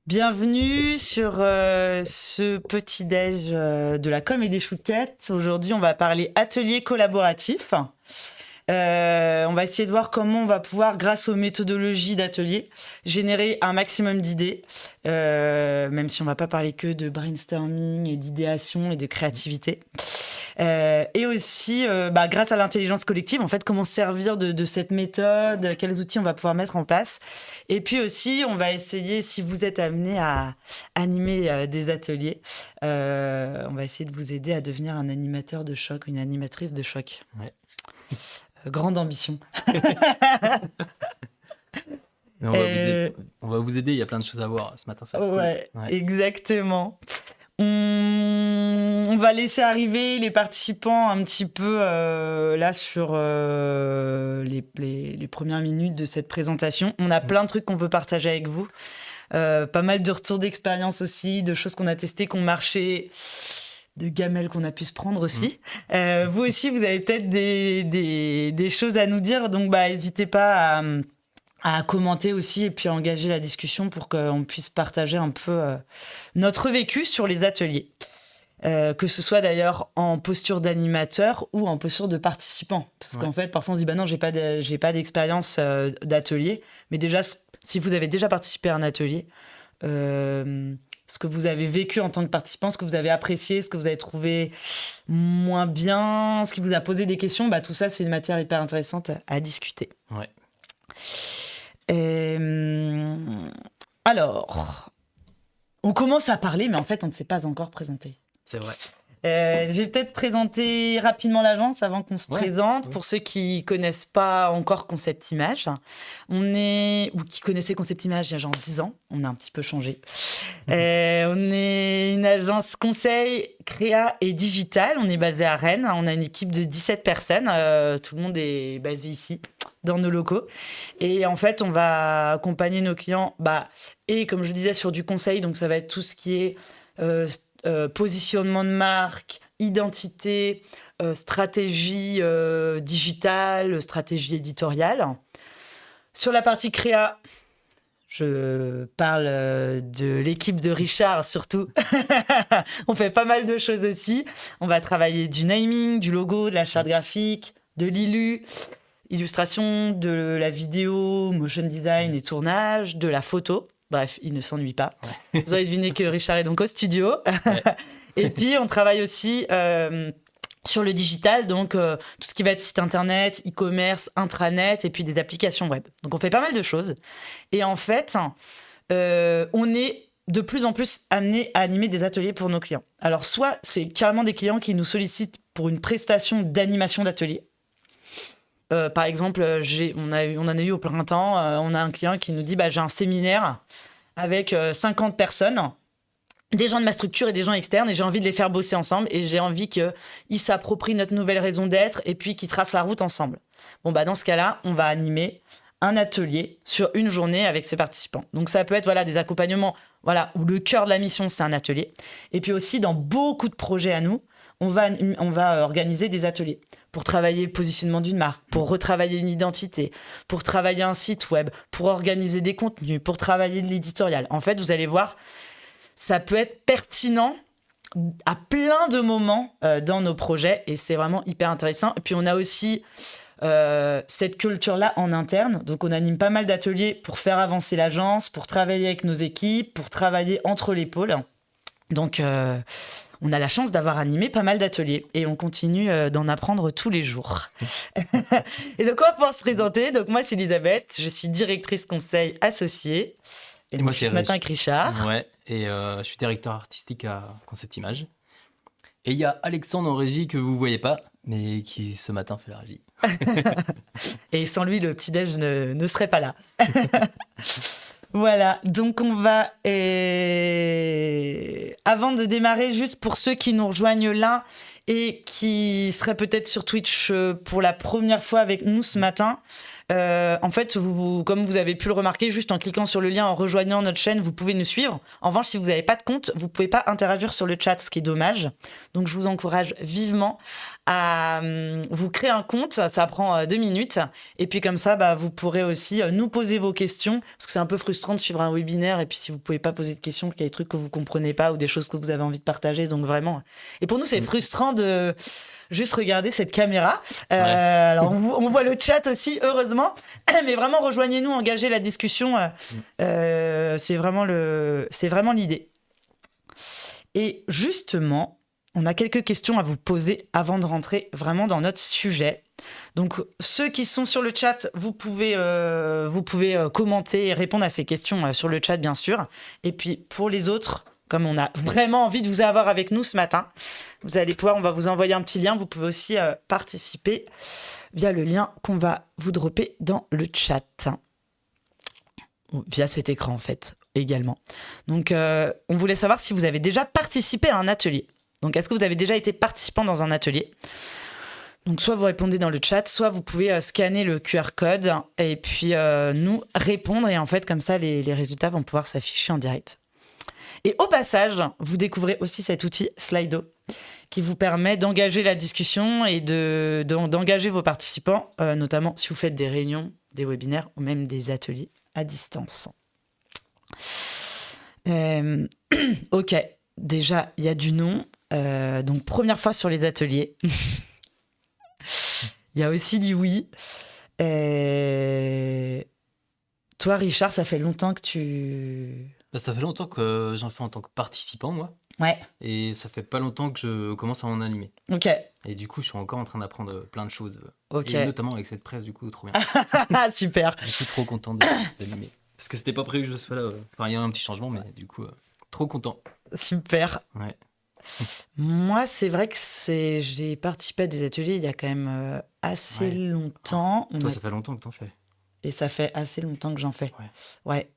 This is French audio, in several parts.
Bienvenue sur ce petit-déj de la com et des chouquettes. Aujourd'hui, on va parler atelier collaboratif. On va essayer de voir comment on va pouvoir, grâce aux méthodologies d'atelier, générer un maximum d'idées, même si on ne va pas parler que de brainstorming et d'idéation et de créativité. Et aussi, grâce à l'intelligence collective, en fait, comment se servir de cette méthode, quels outils on va pouvoir mettre en place. Et puis aussi, on va essayer, si vous êtes amené à animer des ateliers, on va essayer de vous aider à devenir un animateur de choc, une animatrice de choc. Ouais. Grande ambition. Mais on va vous aider, il y a plein de choses à voir ce matin. Ça Ouais, cool. exactement. On va laisser arriver les participants un petit peu là sur les premières minutes de cette présentation. On a plein de trucs qu'on veut partager avec vous. Pas mal de retours d'expérience aussi, de choses qu'on a testées, qui ont marché, de gamelles qu'on a pu se prendre aussi. Vous aussi, vous avez peut-être des choses à nous dire, donc n'hésitez pas à commenter aussi et puis à engager la discussion pour qu'on puisse partager un peu notre vécu sur les ateliers. Que ce soit d'ailleurs en posture d'animateur ou en posture de participant. Parce qu'en fait, parfois on se dit non, j'ai pas d'expérience d'atelier. Mais déjà, si vous avez déjà participé à un atelier, ce que vous avez vécu en tant que participant, ce que vous avez apprécié, ce que vous avez trouvé moins bien, ce qui vous a posé des questions, tout ça, c'est une matière hyper intéressante à discuter. Ouais. Alors, on commence à parler, mais en fait, on ne s'est pas encore présenté. C'est vrai. Je vais peut-être présenter rapidement l'agence avant qu'on se présente. Pour ceux qui connaissent pas encore Concept Image, ou qui connaissaient Concept Image il y a genre 10 ans, on a un petit peu changé. On est une agence conseil, créa et digital. On est basé à Rennes. On a une équipe de 17 personnes. Tout le monde est basé ici, dans nos locaux. Et en fait, on va accompagner nos clients, et comme je disais, sur du conseil. Donc, ça va être tout ce qui est positionnement de marque, identité, stratégie digitale, stratégie éditoriale. Sur la partie créa, je parle de l'équipe de Richard surtout. On fait pas mal de choses aussi. On va travailler du naming, du logo, de la charte graphique, de l'illu, illustration, de la vidéo, motion design et tournage, de la photo. Bref, il ne s'ennuie pas. Ouais. Vous avez deviné que Richard est donc au studio. Ouais. Et puis, on travaille aussi sur le digital, donc tout ce qui va être site internet, e-commerce, intranet et puis des applications web. Donc, on fait pas mal de choses. Et en fait, on est de plus en plus amené à animer des ateliers pour nos clients. Alors, soit c'est carrément des clients qui nous sollicitent pour une prestation d'animation d'atelier. Par exemple, on en a eu au printemps, on a un client qui nous dit j'ai un séminaire avec 50 personnes, des gens de ma structure et des gens externes, et j'ai envie de les faire bosser ensemble, et j'ai envie qu'ils s'approprient notre nouvelle raison d'être, et puis qu'ils tracent la route ensemble. Dans ce cas-là, on va animer un atelier sur une journée avec ces participants. Donc ça peut être des accompagnements où le cœur de la mission, c'est un atelier. Et puis aussi, dans beaucoup de projets à nous, on va organiser des ateliers pour travailler le positionnement d'une marque, pour retravailler une identité, pour travailler un site web, pour organiser des contenus, pour travailler de l'éditorial. En fait, vous allez voir, ça peut être pertinent à plein de moments dans nos projets et c'est vraiment hyper intéressant. Et puis, on a aussi cette culture-là en interne. Donc, on anime pas mal d'ateliers pour faire avancer l'agence, pour travailler avec nos équipes, pour travailler entre les pôles. Donc, on a la chance d'avoir animé pas mal d'ateliers et on continue d'en apprendre tous les jours. Et donc, on va pouvoir se présenter. Donc, moi, c'est Elisabeth. Je suis directrice conseil associée. Et moi, c'est ce matin avec Richard. Ouais, et je suis directeur artistique à Concept Image. Et il y a Alexandre en régie que vous ne voyez pas, mais qui ce matin fait la régie. Et sans lui, le petit-déj ne serait pas là. Voilà, donc on va... Avant de démarrer, juste pour ceux qui nous rejoignent là et qui seraient peut-être sur Twitch pour la première fois avec nous ce matin, en fait, comme vous avez pu le remarquer, juste en cliquant sur le lien, en rejoignant notre chaîne, vous pouvez nous suivre. En revanche, si vous n'avez pas de compte, vous ne pouvez pas interagir sur le chat, ce qui est dommage. Donc, je vous encourage vivement à vous créer un compte. Ça prend 2 minutes. Et puis comme ça, vous pourrez aussi nous poser vos questions. Parce que c'est un peu frustrant de suivre un webinaire. Et puis si vous ne pouvez pas poser de questions, qu'il y a des trucs que vous ne comprenez pas ou des choses que vous avez envie de partager. Donc vraiment. Et pour nous, c'est frustrant de juste regarder cette caméra. Alors on voit le chat aussi, heureusement. Mais vraiment, rejoignez-nous, engagez la discussion. C'est vraiment l'idée. Et justement, on a quelques questions à vous poser avant de rentrer vraiment dans notre sujet. Donc, ceux qui sont sur le chat, vous pouvez commenter et répondre à ces questions sur le chat, bien sûr. Et puis, pour les autres, comme on a vraiment envie de vous avoir avec nous ce matin, vous allez pouvoir, on va vous envoyer un petit lien. Vous pouvez aussi participer via le lien qu'on va vous dropper dans le chat. Via cet écran, en fait, également. Donc, on voulait savoir si vous avez déjà participé à un atelier. Donc, est-ce que vous avez déjà été participant dans un atelier ? Donc, soit vous répondez dans le chat, soit vous pouvez scanner le QR code et puis nous répondre. Et en fait, comme ça, les résultats vont pouvoir s'afficher en direct. Et au passage, vous découvrez aussi cet outil Slido qui vous permet d'engager la discussion et d'engager vos participants, notamment si vous faites des réunions, des webinaires ou même des ateliers à distance. Ok, déjà, il y a du nom. Donc, première fois sur les ateliers. Il y a aussi du oui. Toi, Richard, ça fait longtemps que tu... Ça fait longtemps que j'en fais en tant que participant, moi. Ouais. Et ça fait pas longtemps que je commence à en animer. Ok. Et du coup, je suis encore en train d'apprendre plein de choses. Ok. Et notamment avec cette presse, du coup, trop bien. Super. Je suis trop content d'animer. Parce que c'était pas prévu que je sois là. Enfin, il y a un petit changement, mais du coup, trop content. Super. Ouais. Moi, c'est vrai que j'ai participé à des ateliers il y a quand même assez longtemps. Toi, ça fait longtemps que t'en fais. Et ça fait assez longtemps que j'en fais. Ouais.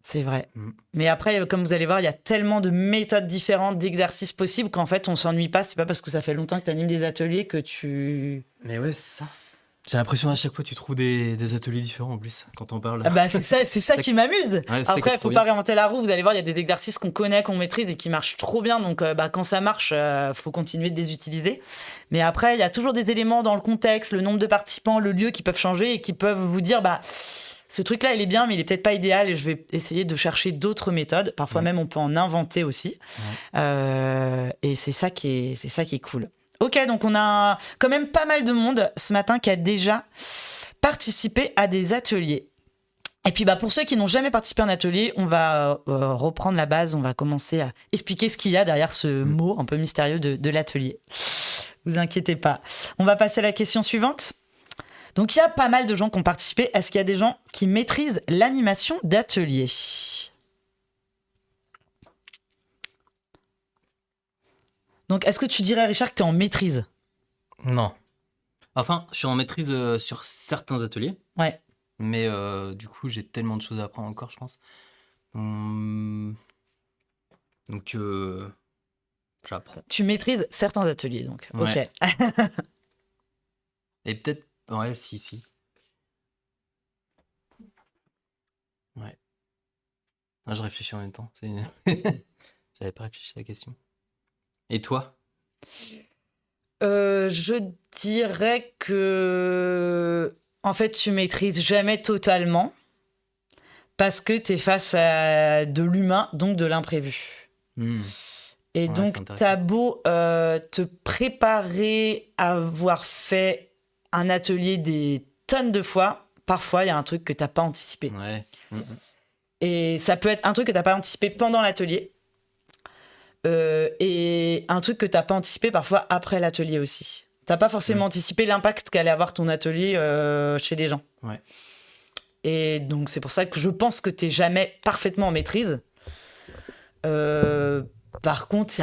C'est vrai. Mm. Mais après, comme vous allez voir, il y a tellement de méthodes différentes, d'exercices possibles qu'en fait, on s'ennuie pas. C'est pas parce que ça fait longtemps que tu animes des ateliers que tu... Mais ouais, c'est ça. J'ai l'impression à chaque fois tu trouves des ateliers différents en plus quand on parle. C'est ça qui m'amuse. Ouais, après, il faut pas réinventer la roue. Vous allez voir, il y a des exercices qu'on connaît, qu'on maîtrise et qui marchent trop bien. Donc, quand ça marche, faut continuer de les utiliser. Mais après, il y a toujours des éléments dans le contexte, le nombre de participants, le lieu qui peuvent changer et qui peuvent vous dire, ce truc-là, il est bien, mais il est peut-être pas idéal et je vais essayer de chercher d'autres méthodes. Parfois même, on peut en inventer aussi. Et c'est ça qui est cool. Ok, donc on a quand même pas mal de monde ce matin qui a déjà participé à des ateliers. Et puis pour ceux qui n'ont jamais participé à un atelier, on va reprendre la base, on va commencer à expliquer ce qu'il y a derrière ce mot un peu mystérieux de l'atelier. Vous inquiétez pas. On va passer à la question suivante. Donc il y a pas mal de gens qui ont participé. Est-ce qu'il y a des gens qui maîtrisent l'animation d'atelier ? Donc, est-ce que tu dirais, Richard, que tu es en maîtrise ? Non. Enfin, je suis en maîtrise sur certains ateliers. Ouais. Mais du coup, j'ai tellement de choses à apprendre encore, je pense. Donc, j'apprends. Tu maîtrises certains ateliers, donc. Ouais. Ok. Et peut-être... Ouais, si. Ouais. Ah, je réfléchis en même temps. J'avais pas réfléchi à la question. Et toi ? Je dirais que, en fait, tu maîtrises jamais totalement parce que tu es face à de l'humain, donc de l'imprévu. Et donc, t'as beau te préparer à avoir fait un atelier des tonnes de fois, parfois, il y a un truc que t'as pas anticipé. Ouais. Et ça peut être un truc que t'as pas anticipé pendant l'atelier. Et un truc que t'as pas anticipé parfois après l'atelier aussi. T'as pas forcément anticipé l'impact qu'allait avoir ton atelier chez les gens. Ouais. Et donc c'est pour ça que je pense que t'es jamais parfaitement en maîtrise. Par contre,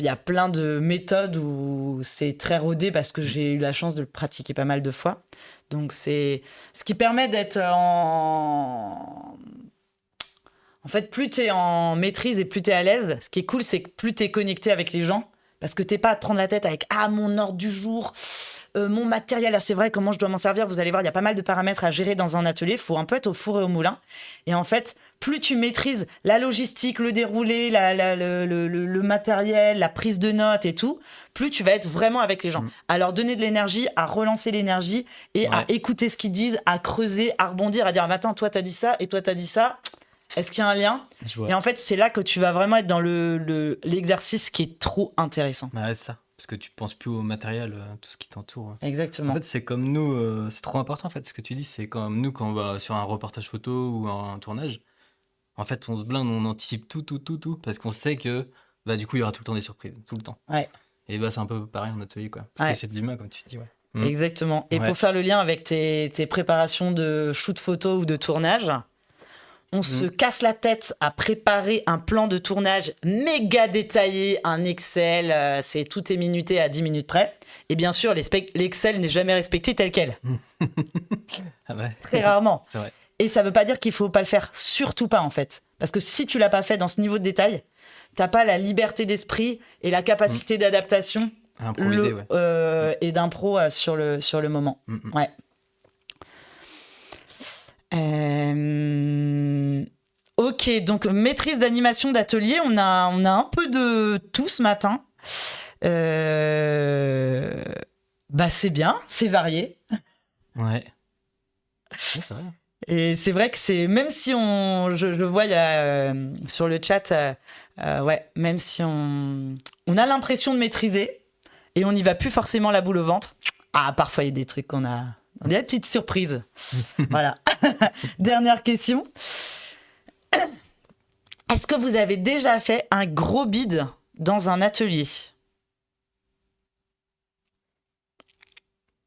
il y a plein de méthodes où c'est très rodé parce que j'ai eu la chance de le pratiquer pas mal de fois. Donc c'est ce qui permet d'être En fait, plus tu es en maîtrise et plus tu es à l'aise, ce qui est cool, c'est que plus tu es connecté avec les gens, Parce que t'es pas à te prendre la tête avec mon ordre du jour, mon matériel, là, c'est vrai, comment je dois m'en servir. Vous allez voir, il y a pas mal de paramètres à gérer dans un atelier. Il faut un peu être au four et au moulin. Et en fait, plus tu maîtrises la logistique, le déroulé, le matériel, la prise de notes et tout, plus tu vas être vraiment avec les gens. À leur donner de l'énergie, à relancer l'énergie et à écouter ce qu'ils disent, à creuser, à rebondir, à dire « Attends, toi, t'as dit ça et toi, t'as dit ça. Est-ce qu'il y a un lien ?» Et en fait, c'est là que tu vas vraiment être dans l'exercice qui est trop intéressant. Ouais, c'est ça. Parce que tu penses plus au matériel, tout ce qui t'entoure. Exactement. En fait, c'est comme nous, c'est trop important en fait, ce que tu dis, c'est comme nous quand on va sur un reportage photo ou un tournage. En fait, on se blinde, on anticipe tout, parce qu'on sait que du coup, il y aura tout le temps des surprises, tout le temps. Ouais. Et c'est un peu pareil en atelier, quoi. Parce que c'est de l'humain, comme tu dis, Exactement. Et pour faire le lien avec tes préparations de shoot photo ou de tournage, on se casse la tête à préparer un plan de tournage méga détaillé, un Excel, c'est tout est minuté à 10 minutes près. Et bien sûr, l'Excel n'est jamais respecté tel quel. Très rarement. C'est vrai. Et ça veut pas dire qu'il faut pas le faire, surtout pas en fait. Parce que si tu l'as pas fait dans ce niveau de détail, t'as pas la liberté d'esprit et la capacité d'adaptation et d'impro sur le moment. Ouais. Ok, donc maîtrise d'animation d'atelier, on a un peu de tout ce matin. C'est bien, c'est varié. Ouais, c'est vrai. Et c'est vrai que c'est, même si je vois sur le chat, même si on a l'impression de maîtriser et on n'y va plus forcément la boule au ventre. Parfois il y a des trucs on a des petites surprises. Voilà. Dernière question. Est-ce que vous avez déjà fait un gros bide dans un atelier ?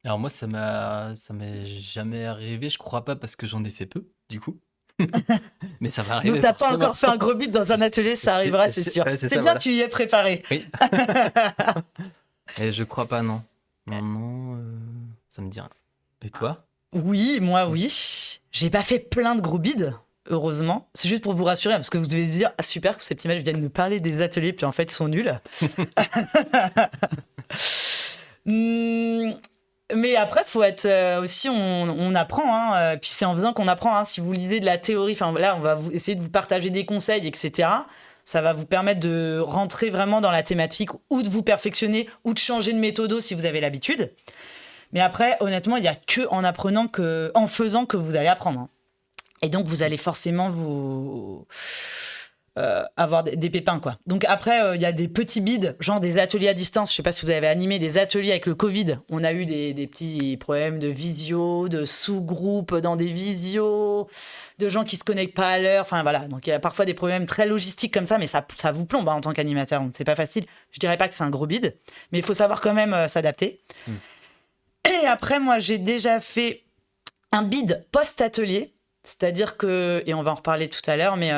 Alors moi, ça m'est jamais arrivé, je crois pas, parce que j'en ai fait peu, du coup. Mais ça va arriver. Donc t'as pas encore fait un gros bide dans un atelier, ça arrivera, c'est sûr. C'est bien, voilà. Tu y es préparé. Oui. Et je crois pas, non. Non, ça me dit rien. Et toi ? Oui, moi oui. J'ai pas fait plein de gros bides, heureusement. C'est juste pour vous rassurer, parce que vous devez dire super que cette image vienne nous parler des ateliers, puis en fait ils sont nuls. Mais après, faut être aussi, on apprend, puis c'est en faisant qu'on apprend. Si vous lisez de la théorie, là, on va essayer de vous partager des conseils, etc. Ça va vous permettre de rentrer vraiment dans la thématique, ou de vous perfectionner, ou de changer de méthode si vous avez l'habitude. Mais après, honnêtement, il n'y a que en faisant que vous allez apprendre. Et donc, vous allez forcément avoir des pépins, quoi. Donc après, il y a des petits bides, genre des ateliers à distance. Je sais pas si vous avez animé des ateliers avec le Covid. On a eu des petits problèmes de visio, de sous-groupes dans des visios, de gens qui se connectent pas à l'heure. Enfin voilà, donc il y a parfois des problèmes très logistiques comme ça, mais ça vous plombe en tant qu'animateur. Donc c'est pas facile. Je dirais pas que c'est un gros bide, mais il faut savoir quand même s'adapter. Et après, moi, j'ai déjà fait un bid post-atelier. C'est-à-dire que, et on va en reparler tout à l'heure, mais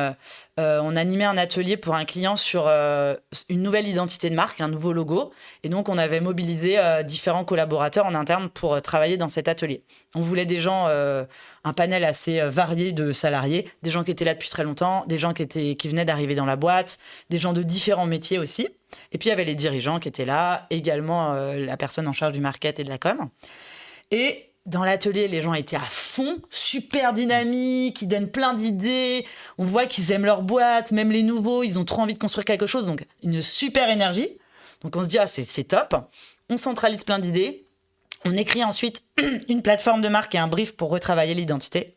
on animait un atelier pour un client sur une nouvelle identité de marque, un nouveau logo. Et donc, on avait mobilisé différents collaborateurs en interne pour travailler dans cet atelier. On voulait des gens, un panel assez varié de salariés, des gens qui étaient là depuis très longtemps, des gens qui venaient d'arriver dans la boîte, des gens de différents métiers aussi. Et puis, il y avait les dirigeants qui étaient là, également la personne en charge du market et de la com. Et dans l'atelier, les gens étaient à fond, super dynamiques, ils donnent plein d'idées. On voit qu'ils aiment leur boîte, même les nouveaux, ils ont trop envie de construire quelque chose. Donc, une super énergie. Donc, on se dit, c'est top. On centralise plein d'idées. On écrit ensuite une plateforme de marque et un brief pour retravailler l'identité.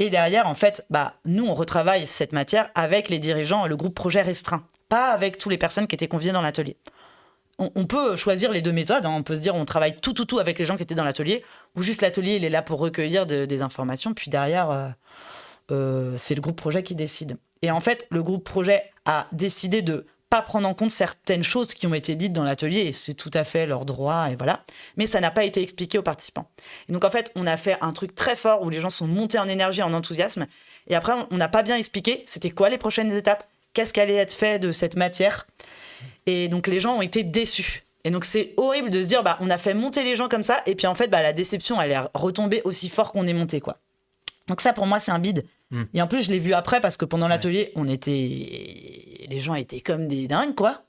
Et derrière, en fait, nous, on retravaille cette matière avec les dirigeants, le groupe projet restreint, pas avec toutes les personnes qui étaient conviées dans l'atelier. On peut choisir les deux méthodes. On peut se dire on travaille tout avec les gens qui étaient dans l'atelier, ou juste l'atelier, il est là pour recueillir des informations. Puis derrière, c'est le groupe projet qui décide. Et en fait, le groupe projet a décidé de pas prendre en compte certaines choses qui ont été dites dans l'atelier, et c'est tout à fait leur droit, et voilà. Mais ça n'a pas été expliqué aux participants. Et donc en fait, on a fait un truc très fort où les gens sont montés en énergie, en enthousiasme. Et après, on n'a pas bien expliqué c'était quoi les prochaines étapes, qu'est-ce qui allait être fait de cette matière. Et donc, les gens ont été déçus. Et donc, c'est horrible de se dire, on a fait monter les gens comme ça. Et puis, en fait, la déception, elle est retombée aussi fort qu'on est monté, quoi. Donc, ça, pour moi, c'est un bide. Et en plus, je l'ai vu après parce que pendant l'atelier, les gens étaient comme des dingues, quoi.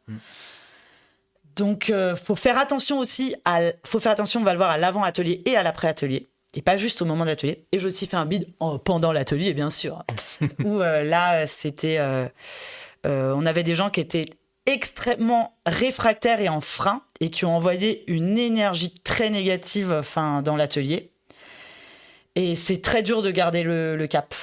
Donc, faut faire attention aussi, on va le voir, à l'avant-atelier et à l'après-atelier. Et pas juste au moment de l'atelier. Et j'ai aussi fait un bid pendant l'atelier, bien sûr. Où là, c'était... on avait des gens qui étaient extrêmement réfractaires et en frein et qui ont envoyé une énergie très négative dans l'atelier. Et c'est très dur de garder le cap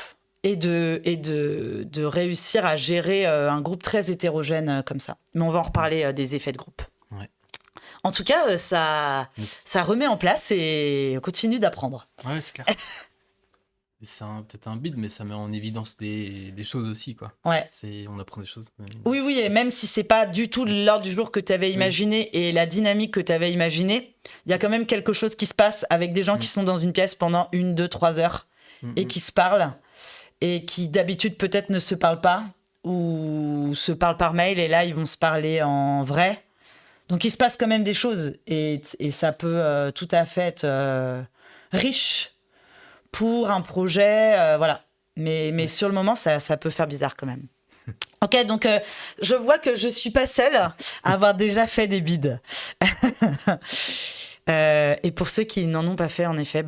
et de réussir à gérer un groupe très hétérogène comme ça. Mais on va en reparler des effets de groupe. Ouais. En tout cas, ça remet en place et on continue d'apprendre. Ouais, c'est clair. C'est peut-être un bide, mais ça met en évidence des choses aussi, quoi. Ouais. On apprend des choses. Oui, et même si c'est pas du tout l'ordre du jour que tu avais imaginé et la dynamique que tu avais imaginée, il y a quand même quelque chose qui se passe avec des gens qui sont dans une pièce pendant 1, 2, 3 heures et qui se parlent et qui d'habitude peut-être ne se parlent pas ou se parlent par mail et là ils vont se parler en vrai. Donc il se passe quand même des choses et ça peut tout à fait être riche pour un projet, voilà. Mais sur le moment, ça peut faire bizarre quand même. Ok, donc je vois que je suis pas seule à avoir déjà fait des bids. Et pour ceux qui n'en ont pas fait, en effet,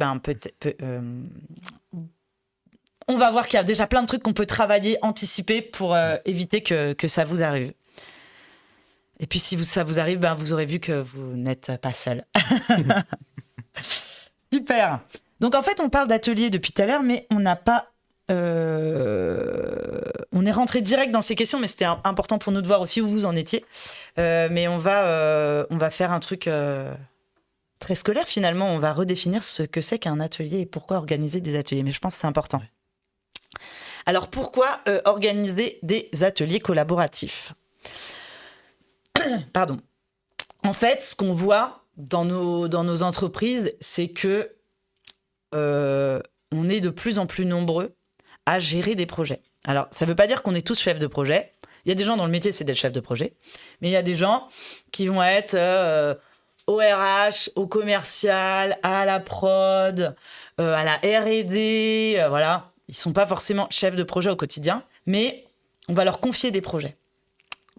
on va voir qu'il y a déjà plein de trucs qu'on peut travailler, anticiper pour éviter que ça vous arrive. Et puis si ça vous arrive, vous aurez vu que vous n'êtes pas seul. Super. Donc en fait, on parle d'atelier depuis tout à l'heure, mais on n'a pas... on est rentré direct dans ces questions, mais c'était important pour nous de voir aussi où vous en étiez. Mais on va faire un truc très scolaire finalement. On va redéfinir ce que c'est qu'un atelier et pourquoi organiser des ateliers. Mais je pense que c'est important. Ouais. Alors pourquoi organiser des ateliers collaboratifs ? Pardon. En fait, ce qu'on voit dans nos entreprises, c'est que on est de plus en plus nombreux à gérer des projets. Alors, ça ne veut pas dire qu'on est tous chefs de projet. Il y a des gens dont le métier, c'est d'être chef de projet. Mais il y a des gens qui vont être au RH, au commercial, à la prod, à la R&D. Voilà. Ils ne sont pas forcément chefs de projet au quotidien, mais on va leur confier des projets.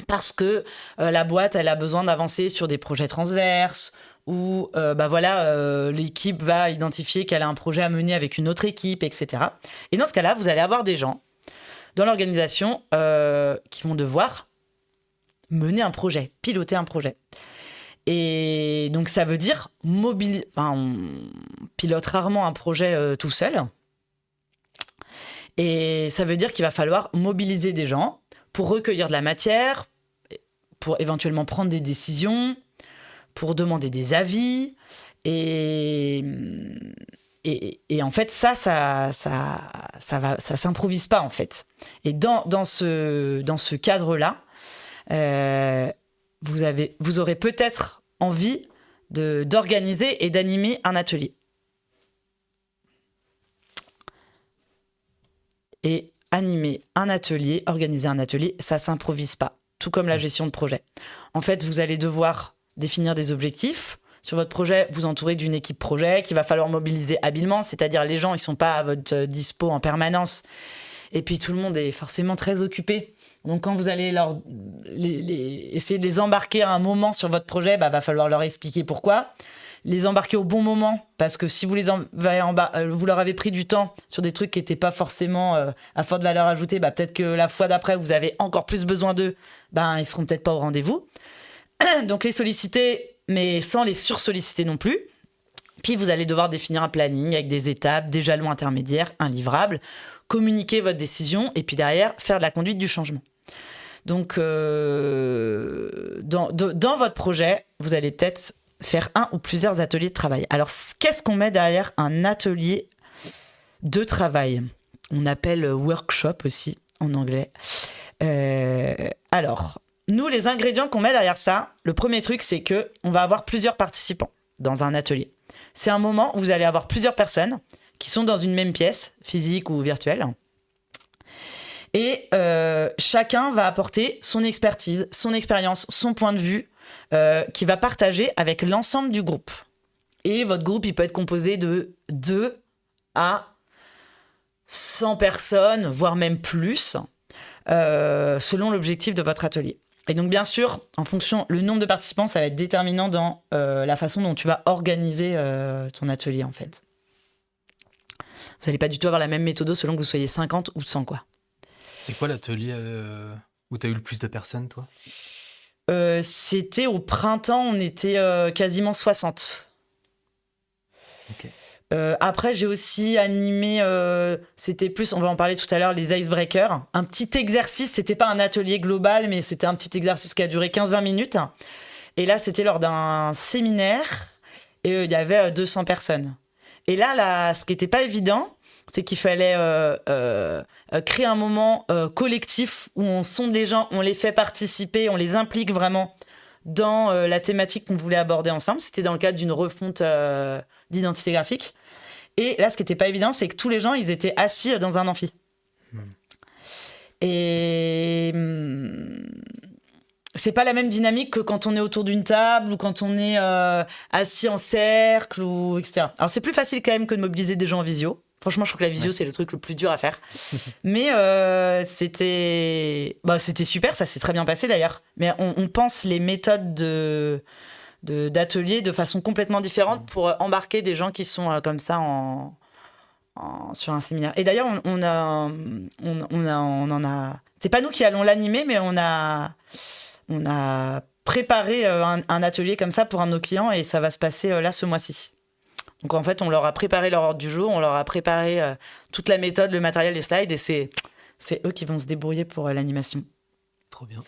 Parce que la boîte, elle a besoin d'avancer sur des projets transverses, où l'équipe va identifier qu'elle a un projet à mener avec une autre équipe, etc. Et dans ce cas-là, vous allez avoir des gens dans l'organisation qui vont devoir mener un projet, piloter un projet. Et donc, ça veut dire on pilote rarement un projet tout seul. Et ça veut dire qu'il va falloir mobiliser des gens pour recueillir de la matière, pour éventuellement prendre des décisions, pour demander des avis. Et en fait, ça s'improvise pas, en fait. Et dans ce cadre-là, vous aurez peut-être envie d'organiser et d'animer un atelier. Et animer un atelier, organiser un atelier, ça s'improvise pas. Tout comme la gestion de projet. En fait, vous allez devoir définir des objectifs. Sur votre projet, vous entourez d'une équipe projet qu'il va falloir mobiliser habilement, c'est-à-dire les gens, ils sont pas à votre dispo en permanence. Et puis tout le monde est forcément très occupé. Donc quand vous allez essayer de les embarquer à un moment sur votre projet, va falloir leur expliquer pourquoi. Les embarquer au bon moment, parce que si vous vous leur avez pris du temps sur des trucs qui n'étaient pas forcément à fort de valeur ajoutée, peut-être que la fois d'après, vous avez encore plus besoin d'eux, ils seront peut-être pas au rendez-vous. Donc les solliciter, mais sans les sursolliciter non plus. Puis vous allez devoir définir un planning avec des étapes, des jalons intermédiaires, un livrable, communiquer votre décision et puis derrière, faire de la conduite du changement. Donc dans votre projet, vous allez peut-être faire un ou plusieurs ateliers de travail. Alors, qu'est-ce qu'on met derrière un atelier de travail ? On appelle workshop aussi, en anglais. Alors, nous, les ingrédients qu'on met derrière ça, le premier truc, c'est qu'on va avoir plusieurs participants dans un atelier. C'est un moment où vous allez avoir plusieurs personnes qui sont dans une même pièce, physique ou virtuelle. Et chacun va apporter son expertise, son expérience, son point de vue, qui va partager avec l'ensemble du groupe. Et votre groupe, il peut être composé de 2 à 100 personnes, voire même plus, selon l'objectif de votre atelier. Et donc, bien sûr, en fonction, le nombre de participants, ça va être déterminant dans la façon dont tu vas organiser ton atelier, en fait. Vous n'allez pas du tout avoir la même méthode selon que vous soyez 50 ou 100, quoi. C'est quoi l'atelier où tu as eu le plus de personnes, toi? C'était au printemps, on était quasiment 60. Ok. Après, j'ai aussi animé, c'était plus, on va en parler tout à l'heure, les icebreakers. Un petit exercice, c'était pas un atelier global, mais c'était un petit exercice qui a duré 15-20 minutes. Et là, c'était lors d'un séminaire, et il y avait 200 personnes. Et là, ce qui n'était pas évident, c'est qu'il fallait créer un moment collectif où on sonde les gens, on les fait participer, on les implique vraiment dans la thématique qu'on voulait aborder ensemble. C'était dans le cadre d'une refonte d'identité graphique. Et là, ce qui n'était pas évident, c'est que tous les gens, ils étaient assis dans un amphi. Et c'est pas la même dynamique que quand on est autour d'une table ou quand on est assis en cercle, ou etc. Alors, c'est plus facile quand même que de mobiliser des gens en visio. Franchement, je trouve que la visio, c'est le truc le plus dur à faire. Mais c'était super, ça s'est très bien passé d'ailleurs. Mais on pense les méthodes d'atelier de façon complètement différente pour embarquer des gens qui sont comme ça sur un séminaire. Et d'ailleurs, on en a... C'est pas nous qui allons l'animer, mais on a préparé un atelier comme ça pour un de nos clients et ça va se passer là ce mois-ci. Donc en fait, on leur a préparé leur ordre du jour, on leur a préparé toute la méthode, le matériel, les slides, et c'est eux qui vont se débrouiller pour l'animation. Trop bien.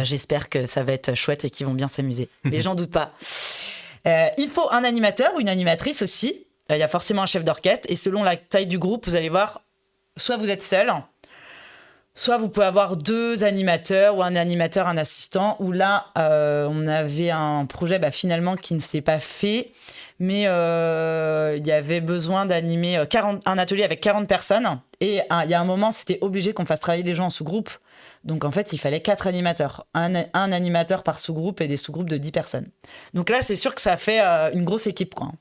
J'espère que ça va être chouette et qu'ils vont bien s'amuser. Mais j'en doute pas. Il faut un animateur ou une animatrice aussi. Il y a forcément un chef d'orchestre. Et selon la taille du groupe, vous allez voir, soit vous êtes seul, soit vous pouvez avoir 2 animateurs ou un animateur, un assistant. Où là, on avait un projet finalement qui ne s'est pas fait. Mais il y avait besoin d'animer un atelier avec 40 personnes. Et il y a un moment, c'était obligé qu'on fasse travailler les gens en sous-groupe. Donc en fait, il fallait 4 animateurs. Un animateur par sous-groupe et des sous-groupes de 10 personnes. Donc là, c'est sûr que ça fait une grosse équipe, quoi.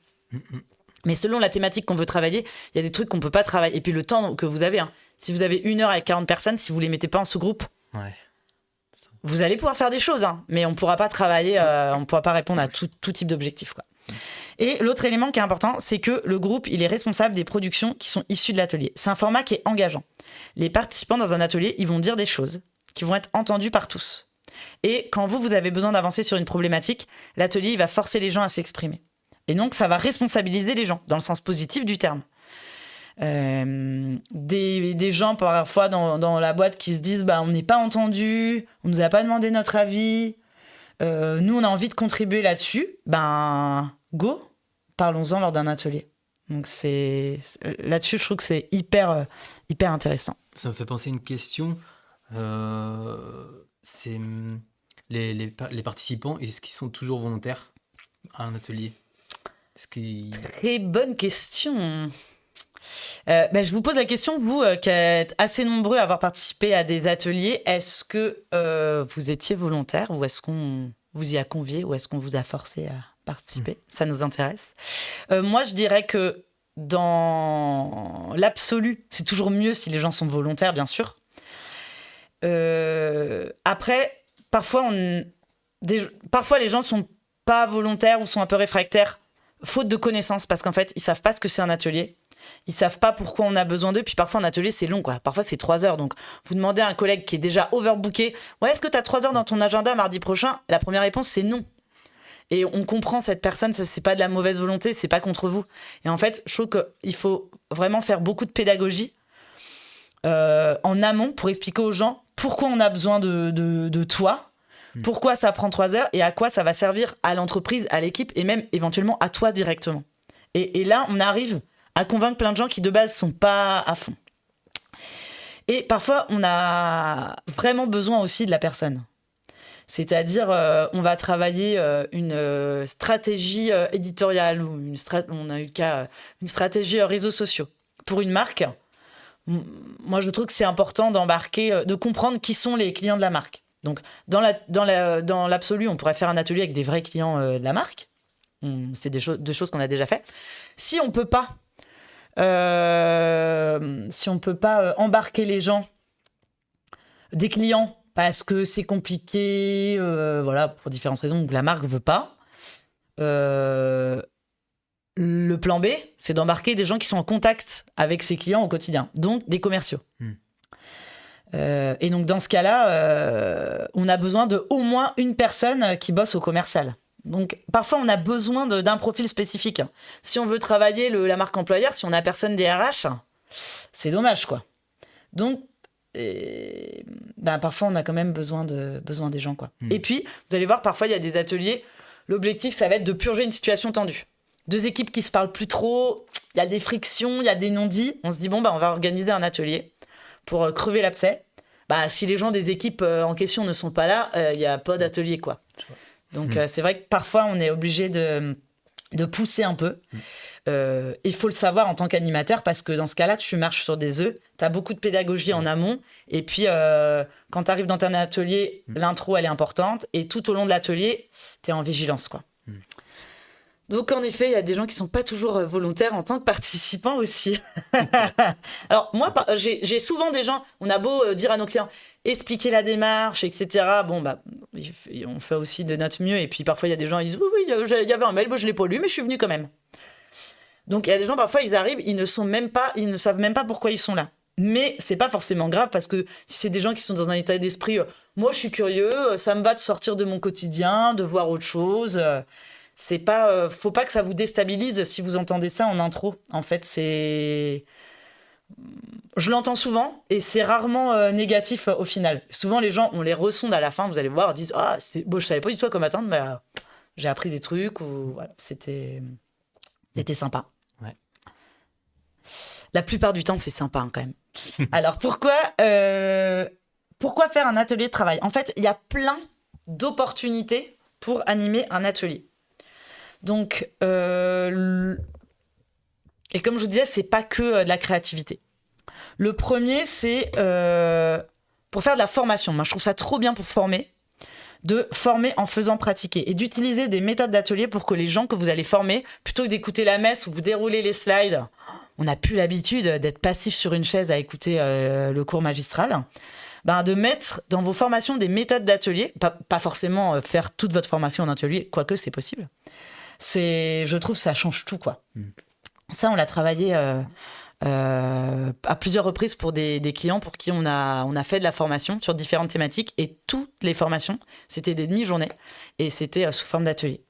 Mais selon la thématique qu'on veut travailler, il y a des trucs qu'on ne peut pas travailler. Et puis le temps que vous avez. Si vous avez 1 heure avec 40 personnes, si vous ne les mettez pas en sous-groupe, vous allez pouvoir faire des choses. Mais on ne pourra pas travailler, on ne pourra pas répondre à tout type d'objectif, quoi. Et l'autre élément qui est important, c'est que le groupe, il est responsable des productions qui sont issues de l'atelier. C'est un format qui est engageant. Les participants dans un atelier, ils vont dire des choses qui vont être entendues par tous. Et quand vous avez besoin d'avancer sur une problématique, l'atelier, il va forcer les gens à s'exprimer. Et donc, ça va responsabiliser les gens, dans le sens positif du terme. Des gens, parfois, dans la boîte qui se disent on n'est pas entendu, on nous a pas demandé notre avis, nous, on a envie de contribuer là-dessus, go, parlons-en lors d'un atelier. Donc là-dessus, je trouve que c'est hyper intéressant. Ça me fait penser à une question. C'est les participants, est-ce qu'ils sont toujours volontaires à un atelier? Très bonne question. Je vous pose la question, vous qui êtes assez nombreux à avoir participé à des ateliers, est-ce que vous étiez volontaire ou est-ce qu'on vous y a convié ou est-ce qu'on vous a forcé à participer? Ça nous intéresse. Moi, je dirais que dans l'absolu, c'est toujours mieux si les gens sont volontaires, bien sûr. Après, parfois les gens ne sont pas volontaires ou sont un peu réfractaires, faute de connaissances, parce qu'en fait, ils ne savent pas ce que c'est un atelier. Ils savent pas pourquoi on a besoin d'eux. Puis parfois, un atelier, c'est long, quoi. Parfois, c'est 3 heures. Donc, vous demandez à un collègue qui est déjà overbooké, est-ce que tu as 3 heures dans ton agenda mardi prochain? La première réponse, c'est non. Et on comprend cette personne, ça, c'est pas de la mauvaise volonté, c'est pas contre vous. Et en fait, je trouve qu'il faut vraiment faire beaucoup de pédagogie en amont pour expliquer aux gens pourquoi on a besoin de toi, pourquoi ça prend 3 heures et à quoi ça va servir à l'entreprise, à l'équipe et même éventuellement à toi directement. Et là, on arrive à convaincre plein de gens qui de base sont pas à fond. Et parfois, on a vraiment besoin aussi de la personne. C'est-à-dire, on va travailler une stratégie éditoriale ou on a eu le cas, une stratégie réseaux sociaux pour une marque. Moi, je trouve que c'est important d'embarquer, de comprendre qui sont les clients de la marque. Donc, dans l'absolu, on pourrait faire un atelier avec des vrais clients de la marque. C'est des choses qu'on a déjà fait. Si on peut pas embarquer les gens, des clients, parce que c'est compliqué, voilà, pour différentes raisons, que la marque veut pas. Le plan B, c'est d'embarquer des gens qui sont en contact avec ses clients au quotidien, donc des commerciaux. Et donc dans ce cas-là, on a besoin de au moins une personne qui bosse au commercial. Donc parfois on a besoin d'un profil spécifique. Si on veut travailler la marque employeur, si on n'a personne des RH, c'est dommage quoi. Donc parfois on a quand même besoin des gens quoi. Et puis vous allez voir, parfois il y a des ateliers. L'objectif ça va être de purger une situation tendue. Deux équipes qui se parlent plus trop, il y a des frictions, il y a des non-dits. On se dit on va organiser un atelier pour crever l'abcès. Si les gens des équipes en question ne sont pas là, il n'y a pas d'atelier quoi. Donc c'est vrai que parfois on est obligé de pousser un peu. Il faut le savoir en tant qu'animateur parce que dans ce cas-là, tu marches sur des œufs. Tu as beaucoup de pédagogie en amont. Et puis quand tu arrives dans ton atelier, l'intro elle est importante. Et tout au long de l'atelier, tu es en vigilance quoi. Donc, en effet, il y a des gens qui ne sont pas toujours volontaires en tant que participants aussi. Alors, moi, j'ai souvent des gens, on a beau dire à nos clients, expliquer la démarche, etc. On fait aussi de notre mieux. Et puis, parfois, il y a des gens qui disent, oui, il y avait un mail, je ne l'ai pas lu, mais je suis venu quand même. Donc, il y a des gens, parfois, ils arrivent, ils ne savent même pas pourquoi ils sont là. Mais c'est pas forcément grave parce que si c'est des gens qui sont dans un état d'esprit, moi, je suis curieux, ça me va de sortir de mon quotidien, de voir autre chose. C'est pas, faut pas que ça vous déstabilise si vous entendez ça en intro. En fait, je l'entends souvent et c'est rarement négatif au final. Souvent, les gens, on les ressonde à la fin, vous allez voir, disent je savais pas du tout à quoi m'attendre, mais j'ai appris des trucs ou voilà, c'était sympa. Ouais. La plupart du temps, c'est sympa quand même. Alors pourquoi faire un atelier de travail ? En fait, il y a plein d'opportunités pour animer un atelier. Donc, et comme je vous disais, c'est pas que de la créativité. Le premier, c'est pour faire de la formation. Moi, je trouve ça trop bien pour former, de former en faisant pratiquer et d'utiliser des méthodes d'atelier pour que les gens que vous allez former, plutôt que d'écouter la messe où vous déroulez les slides, on n'a plus l'habitude d'être passif sur une chaise à écouter le cours magistral. De mettre dans vos formations des méthodes d'atelier, pas forcément faire toute votre formation en atelier, quoique c'est possible. Je trouve que ça change tout, quoi. Ça, on l'a travaillé à plusieurs reprises pour des clients pour qui on a fait de la formation sur différentes thématiques et toutes les formations, c'était des demi-journées et c'était sous forme d'atelier.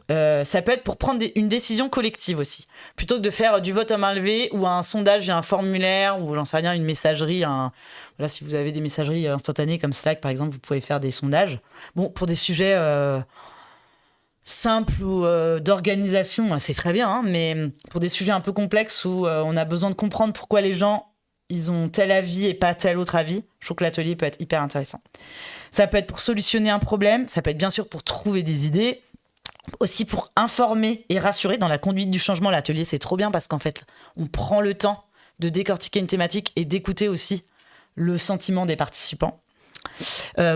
Ça peut être pour prendre une décision collective aussi. Plutôt que de faire du vote à main levée ou un sondage via un formulaire ou j'en sais rien, une messagerie. Voilà, si vous avez des messageries instantanées comme Slack, par exemple, vous pouvez faire des sondages. Bon, pour des sujets simples ou d'organisation, c'est très bien, hein, mais pour des sujets un peu complexes où on a besoin de comprendre pourquoi les gens ils ont tel avis et pas tel autre avis, je trouve que l'atelier peut être hyper intéressant. Ça peut être pour solutionner un problème, ça peut être bien sûr pour trouver des idées, aussi pour informer et rassurer dans la conduite du changement. L'atelier, c'est trop bien parce qu'en fait, on prend le temps de décortiquer une thématique et d'écouter aussi le sentiment des participants.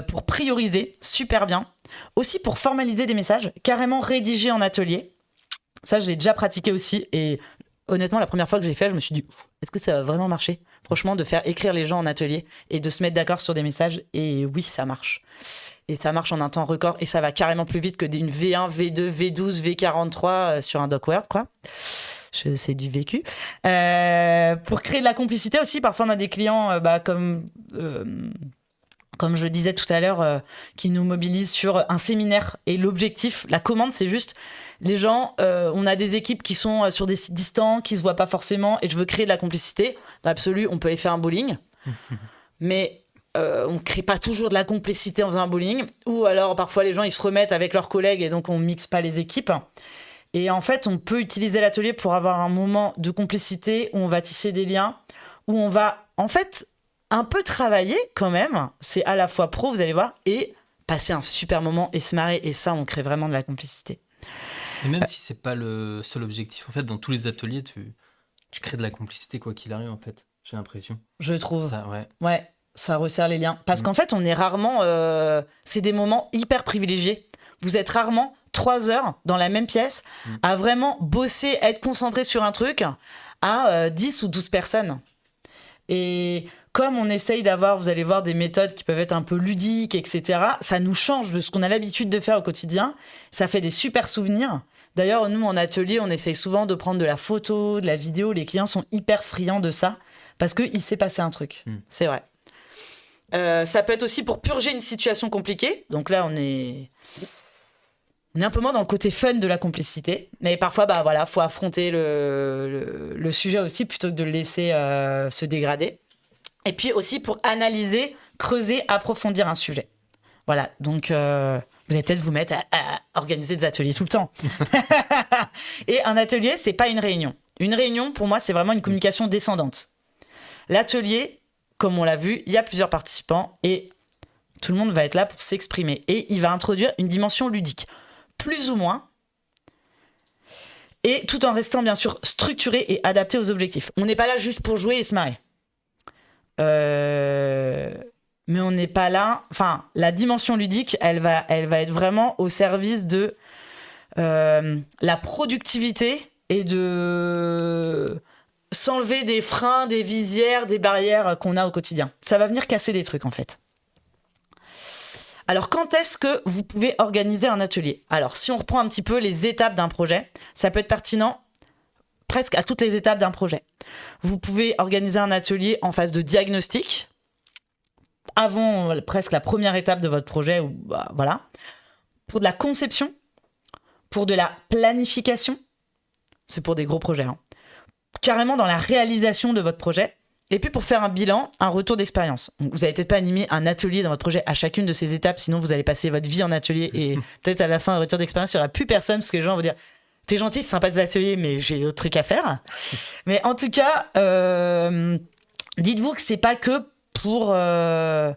Pour prioriser, super bien. Aussi pour formaliser des messages, carrément rédigés en atelier. Ça, je l'ai déjà pratiqué aussi. Et honnêtement, la première fois que j'ai fait, je me suis dit, est-ce que ça va vraiment marcher ? Franchement, de faire écrire les gens en atelier et de se mettre d'accord sur des messages. Et oui, ça marche. Et ça marche en un temps record. Et ça va carrément plus vite que d'une V1, V2, V12, V43 sur un doc Word, quoi. C'est du vécu. Pour créer de la complicité aussi, parfois on a des clients comme je disais tout à l'heure, qui nous mobilisent sur un séminaire. Et l'objectif, la commande, c'est juste les gens, on a des équipes qui sont sur des sites distants, qui se voient pas forcément, et je veux créer de la complicité. Dans l'absolu, on peut aller faire un bowling, mais on crée pas toujours de la complicité en faisant un bowling. Ou alors, parfois, les gens, ils se remettent avec leurs collègues, et donc on mixe pas les équipes. Et en fait, on peut utiliser l'atelier pour avoir un moment de complicité où on va tisser des liens, où on va, en fait, un peu travailler quand même. C'est à la fois pro, vous allez voir, et passer un super moment et se marrer. Et ça, on crée vraiment de la complicité. Et même si c'est pas le seul objectif, en fait, dans tous les ateliers, tu crées de la complicité quoi qu'il arrive, en fait. J'ai l'impression. Je trouve. Ça, ouais. Ouais, ça resserre les liens. Parce qu'en fait, on est rarement... c'est des moments hyper privilégiés. Vous êtes rarement 3 heures dans la même pièce à vraiment bosser, être concentré sur un truc à 10 ou 12 personnes. Et comme on essaye d'avoir, vous allez voir, des méthodes qui peuvent être un peu ludiques, etc., ça nous change de ce qu'on a l'habitude de faire au quotidien. Ça fait des super souvenirs. D'ailleurs, nous, en atelier, on essaye souvent de prendre de la photo, de la vidéo. Les clients sont hyper friands de ça parce qu'il s'est passé un truc. C'est vrai. Ça peut être aussi pour purger une situation compliquée. Donc là, on est un peu moins dans le côté fun de la complicité. Mais parfois, faut affronter le sujet aussi plutôt que de le laisser se dégrader. Et puis aussi pour analyser, creuser, approfondir un sujet. Voilà, donc vous allez peut-être vous mettre à organiser des ateliers tout le temps. Et un atelier, c'est pas une réunion. Une réunion, pour moi, c'est vraiment une communication descendante. L'atelier, comme on l'a vu, il y a plusieurs participants et tout le monde va être là pour s'exprimer. Et il va introduire une dimension ludique, plus ou moins, et tout en restant bien sûr structuré et adapté aux objectifs. On n'est pas là juste pour jouer et se marrer. Mais on n'est pas là. Enfin, la dimension ludique, elle va être vraiment au service de la productivité et de s'enlever des freins, des visières, des barrières qu'on a au quotidien. Ça va venir casser des trucs en fait. Alors, quand est-ce que vous pouvez organiser un atelier ? Alors, si on reprend un petit peu les étapes d'un projet, ça peut être pertinent presque à toutes les étapes d'un projet. Vous pouvez organiser un atelier en phase de diagnostic, avant presque la première étape de votre projet, voilà. Pour de la conception, pour de la planification, c'est pour des gros projets, hein. Carrément dans la réalisation de votre projet, et puis pour faire un bilan, un retour d'expérience. Donc, vous n'allez peut-être pas animer un atelier dans votre projet à chacune de ces étapes, sinon vous allez passer votre vie en atelier, et peut-être à la fin, un retour d'expérience, il n'y aura plus personne, parce que les gens vont dire... T'es gentil, c'est sympa des ateliers, mais j'ai d'autres trucs à faire. Mais en tout cas, dites-vous que c'est pas que pour le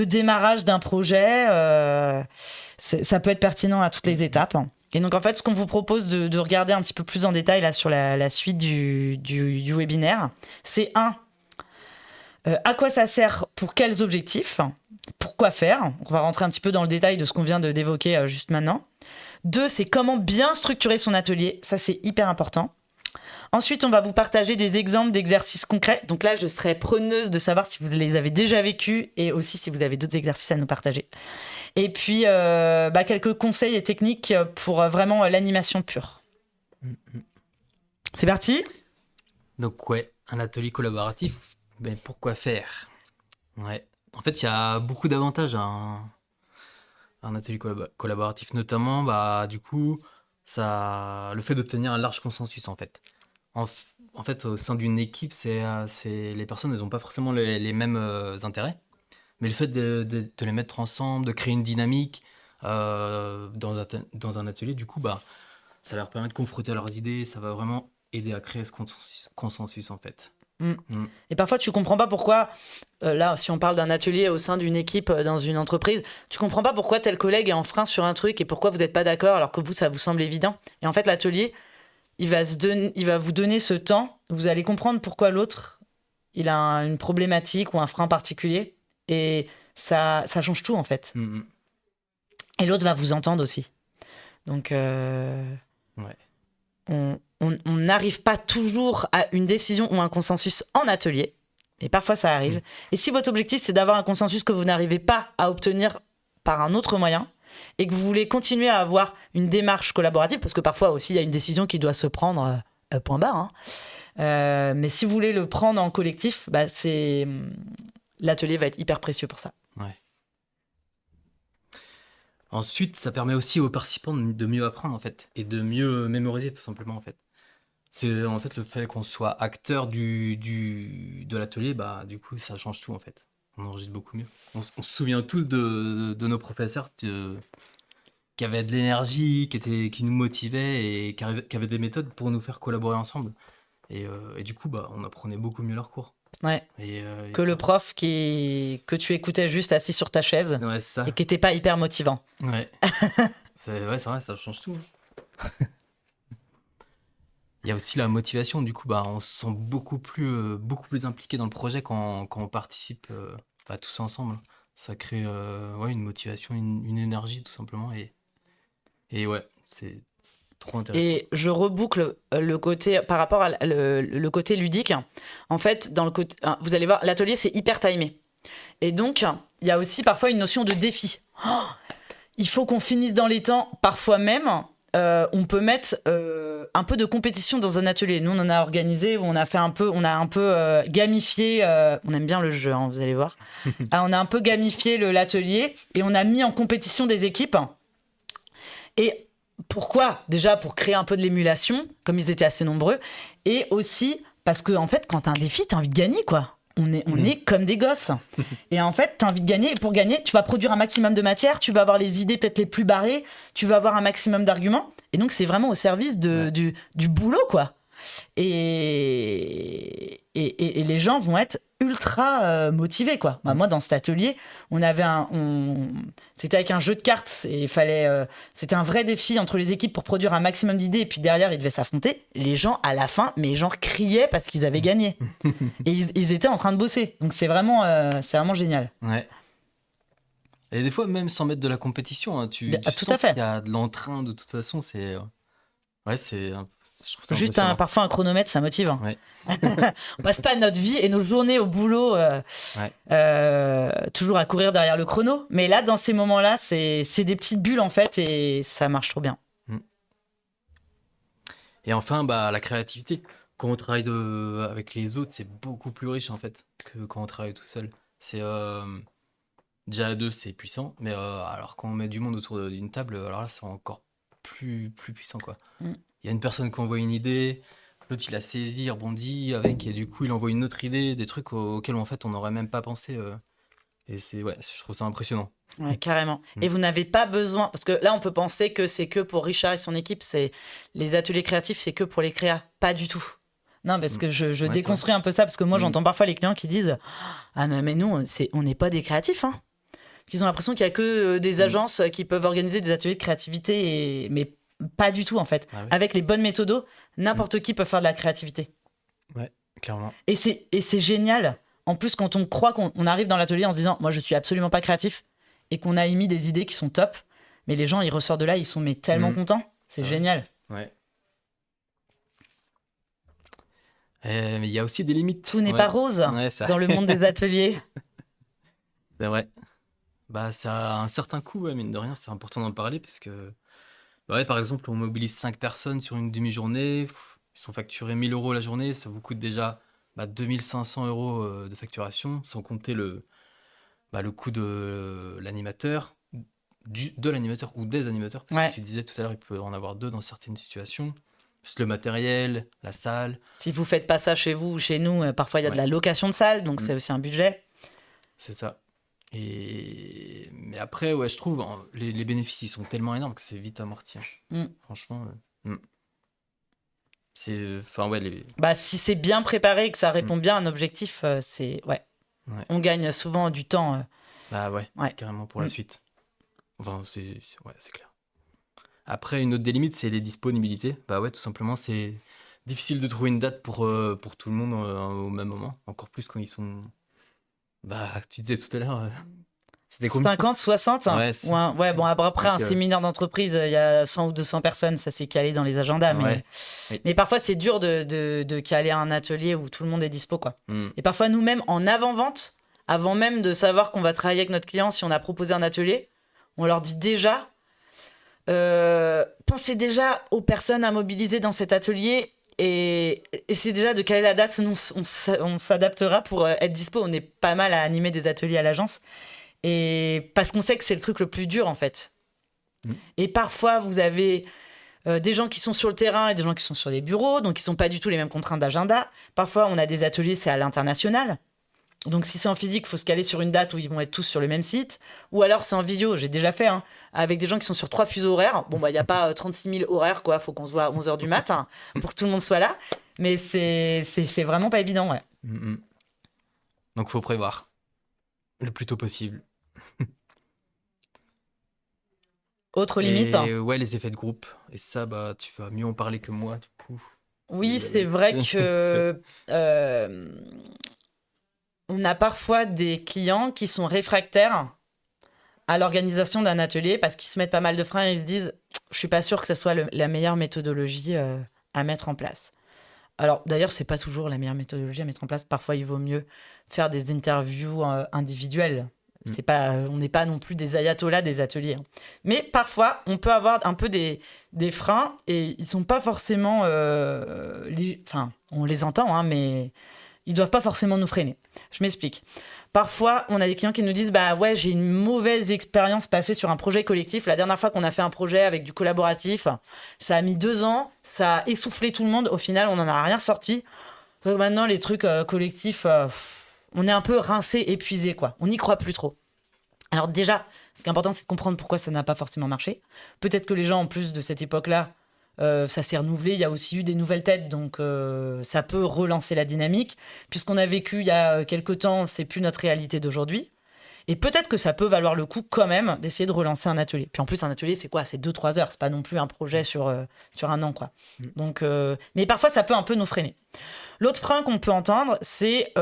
démarrage d'un projet. Ça peut être pertinent à toutes les étapes. Et donc, en fait, ce qu'on vous propose de regarder un petit peu plus en détail là, sur la suite du webinaire, c'est à quoi ça sert, pour quels objectifs, pourquoi faire. On va rentrer un petit peu dans le détail de ce qu'on vient d'évoquer juste maintenant. 2, c'est comment bien structurer son atelier. Ça, c'est hyper important. Ensuite, on va vous partager des exemples d'exercices concrets. Donc là, je serais preneuse de savoir si vous les avez déjà vécus et aussi si vous avez d'autres exercices à nous partager. Et puis, quelques conseils et techniques pour vraiment l'animation pure. C'est parti ? Donc ouais, un atelier collaboratif, mais pourquoi faire ? Ouais. En fait, il y a beaucoup d'avantages à un atelier collaboratif, notamment du coup le fait d'obtenir un large consensus en fait. En fait, au sein d'une équipe, les personnes, elles n'ont pas forcément les mêmes intérêts, mais le fait de les mettre ensemble, de créer une dynamique dans un atelier, du coup, ça leur permet de confronter leurs idées, ça va vraiment aider à créer ce consensus en fait. Et parfois, tu comprends pas pourquoi, là, si on parle d'un atelier au sein d'une équipe dans une entreprise, tu comprends pas pourquoi tel collègue est en frein sur un truc et pourquoi vous n'êtes pas d'accord alors que vous, ça vous semble évident. Et en fait, l'atelier, il va vous donner ce temps, vous allez comprendre pourquoi l'autre, il a une problématique ou un frein particulier. Et ça change tout, en fait. Et l'autre va vous entendre aussi. Donc, on n'arrive pas toujours à une décision ou un consensus en atelier. Et parfois, ça arrive. Et si votre objectif, c'est d'avoir un consensus que vous n'arrivez pas à obtenir par un autre moyen, et que vous voulez continuer à avoir une démarche collaborative, parce que parfois aussi, il y a une décision qui doit se prendre point barre, hein. Mais si vous voulez le prendre en collectif, l'atelier va être hyper précieux pour ça. Ouais. Ensuite, ça permet aussi aux participants de mieux apprendre en fait, et de mieux mémoriser tout simplement en fait. C'est en fait le fait qu'on soit acteur de l'atelier, du coup ça change tout en fait. On enregistre beaucoup mieux. On se souvient tous de nos professeurs qui avaient de l'énergie, qui nous motivaient et qui avaient des méthodes pour nous faire collaborer ensemble. Et du coup, on apprenait beaucoup mieux leurs cours. Ouais. Que le prof que tu écoutais juste assis sur ta chaise, ouais, c'est ça. Et qui n'était pas hyper motivant. Ouais. c'est vrai, ça change tout. Il y a aussi la motivation, du coup, on se sent beaucoup plus impliqué dans le projet quand on participe tous ensemble. Ça crée une motivation, une énergie tout simplement. Et ouais, c'est Trop intéressant. Et je reboucle le côté par rapport à le côté ludique. En fait, dans le côté, vous allez voir, l'atelier c'est hyper timé. Et donc, il y a aussi parfois une notion de défi. Il faut qu'on finisse dans les temps. Parfois même, on peut mettre un peu de compétition dans un atelier. Nous, on en a organisé où on a un peu gamifié. On aime bien le jeu, hein, vous allez voir. On a un peu gamifié l'atelier et on a mis en compétition des équipes. Et pourquoi ? Déjà pour créer un peu de l'émulation, comme ils étaient assez nombreux, et aussi parce que en fait, quand t'as un défi, t'as envie de gagner, quoi. On est comme des gosses. Et en fait, t'as envie de gagner. Et pour gagner, tu vas produire un maximum de matière, tu vas avoir les idées peut-être les plus barrées, tu vas avoir un maximum d'arguments. Et donc, c'est vraiment au service du boulot, quoi. Et les gens vont être ultra motivés, quoi. Moi, dans cet atelier, c'était avec un jeu de cartes et c'était un vrai défi entre les équipes pour produire un maximum d'idées. Et puis derrière, ils devaient s'affronter. Les gens, à la fin, mais genre criaient parce qu'ils avaient gagné. Et ils étaient en train de bosser. Donc c'est vraiment génial. Ouais. Et des fois, même sans mettre de la compétition, hein, tu tout sens à fait. qu'il y a de l'entrain de toute façon. Je trouve ça Juste parfois un chronomètre, ça motive. Hein. Ouais. On passe pas notre vie et nos journées au boulot toujours à courir derrière le chrono. Mais là, dans ces moments-là, c'est des petites bulles en fait et ça marche trop bien. Et enfin, la créativité. Quand on travaille avec les autres, c'est beaucoup plus riche en fait que quand on travaille tout seul. C'est déjà à deux, c'est puissant, mais alors quand on met du monde autour d'une table, alors là, c'est encore plus puissant quoi. Il y a une personne qui envoie une idée, l'autre il la saisit, rebondit avec, et du coup il envoie une autre idée, des trucs auxquels en fait on n'aurait même pas pensé. Et je trouve ça impressionnant. Ouais, carrément. Et vous n'avez pas besoin, parce que là on peut penser que c'est que pour Richard et son équipe, c'est les ateliers créatifs, c'est que pour les créas. Pas du tout. Non, parce que je déconstruis un peu ça, parce que moi j'entends parfois les clients qui disent ah non, mais nous on n'est pas des créatifs, hein. Ils ont l'impression qu'il y a que des agences qui peuvent organiser des ateliers de créativité, mais pas du tout en fait. Ah oui. Avec les bonnes méthodos, n'importe qui peut faire de la créativité. Ouais, clairement. Et c'est génial. En plus, quand on croit qu'on arrive dans l'atelier en se disant moi je suis absolument pas créatif et qu'on a émis des idées qui sont top, mais les gens ils ressortent de là, ils sont tellement contents. C'est génial. Ouais. Mais il y a aussi des limites. Tout n'est pas rose dans le monde des ateliers. C'est vrai. Ça a un certain coût, mine de rien, c'est important d'en parler parce que, par exemple, on mobilise 5 personnes sur une demi-journée, ils sont facturés 1 000 € la journée, ça vous coûte déjà 2 500 € de facturation, sans compter le coût de l'animateur, de l'animateur ou des animateurs, parce que tu disais tout à l'heure, il peut en avoir 2 dans certaines situations, plus le matériel, la salle. Si vous faites pas ça chez vous ou chez nous, parfois il y a de la location de salle, donc c'est aussi un budget. C'est ça. Mais après, je trouve les bénéfices ils sont tellement énormes que c'est vite amorti. Franchement. Si c'est bien préparé et que ça répond bien à un objectif, on gagne souvent du temps. Carrément pour la suite. Enfin, c'est clair. Après, une autre des limites, c'est les disponibilités. Tout simplement, c'est difficile de trouver une date pour tout le monde au même moment. Encore plus quand ils sont... tu disais tout à l'heure, c'était combien ? 50, 60 Ouais, après, un séminaire d'entreprise, il y a 100 ou 200 personnes, ça s'est calé dans les agendas. Mais parfois, c'est dur de caler un atelier où tout le monde est dispo, quoi. Et parfois, nous-mêmes, en avant-vente, avant même de savoir qu'on va travailler avec notre client, si on a proposé un atelier, on leur dit déjà, pensez déjà aux personnes à mobiliser dans cet atelier. Et c'est déjà de caler la date, nous on s'adaptera pour être dispo. On est pas mal à animer des ateliers à l'agence, et parce qu'on sait que c'est le truc le plus dur en fait. Et parfois vous avez des gens qui sont sur le terrain et des gens qui sont sur les bureaux, donc ils sont pas du tout les mêmes contraintes d'agenda. Parfois on a des ateliers, c'est à l'international, donc si c'est en physique, il faut se caler sur une date où ils vont être tous sur le même site, ou alors c'est en visio, j'ai déjà fait, avec des gens qui sont sur 3 fuseaux horaires. Bon, il n'y a pas 36 000 horaires, quoi. Faut qu'on se voit à 11h du matin pour que tout le monde soit là. Mais c'est vraiment pas évident, ouais. Donc, faut prévoir le plus tôt possible. Autre limite. Les effets de groupe. Et ça, tu vas mieux en parler que moi, du coup. Oui, c'est vrai que on a parfois des clients qui sont réfractaires à l'organisation d'un atelier parce qu'ils se mettent pas mal de freins et ils se disent je suis pas sûre que ce soit la meilleure méthodologie à mettre en place. Alors, d'ailleurs, c'est pas toujours la meilleure méthodologie à mettre en place. Parfois, il vaut mieux faire des interviews individuelles. C'est pas, on n'est pas non plus des ayatollahs des ateliers, hein. Mais parfois, on peut avoir un peu des freins et ils sont pas forcément. Enfin, on les entend, hein, mais ils doivent pas forcément nous freiner. Je m'explique. Parfois, on a des clients qui nous disent bah ouais, j'ai une mauvaise expérience passée sur un projet collectif. La dernière fois qu'on a fait un projet avec du collaboratif, ça a mis 2 ans, ça a essoufflé tout le monde. Au final, on n'en a rien sorti. Donc maintenant, les trucs collectifs, on est un peu rincé, épuisé, quoi. On n'y croit plus trop. Alors déjà, ce qui est important, c'est de comprendre pourquoi ça n'a pas forcément marché. Peut-être que les gens, en plus de cette époque-là, ça s'est renouvelé, il y a aussi eu des nouvelles têtes, donc ça peut relancer la dynamique. Puisqu'on a vécu il y a quelques temps, c'est plus notre réalité d'aujourd'hui. Et peut-être que ça peut valoir le coup quand même d'essayer de relancer un atelier. Puis en plus, un atelier, c'est quoi? C'est 2-3 heures, c'est pas non plus un projet sur un an, quoi. Donc, mais parfois, ça peut un peu nous freiner. L'autre frein qu'on peut entendre, c'est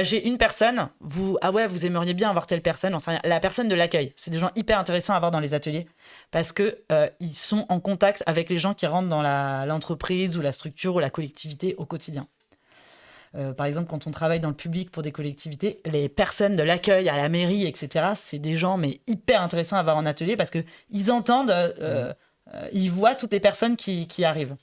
j'ai une personne, vous aimeriez bien avoir telle personne, on sait rien. La personne de l'accueil. C'est des gens hyper intéressants à avoir dans les ateliers parce que ils sont en contact avec les gens qui rentrent dans l'entreprise ou la structure ou la collectivité au quotidien. Par exemple, quand on travaille dans le public pour des collectivités, les personnes de l'accueil à la mairie, etc., c'est des gens mais hyper intéressants à avoir en atelier parce qu'ils entendent, ils voient toutes les personnes qui arrivent.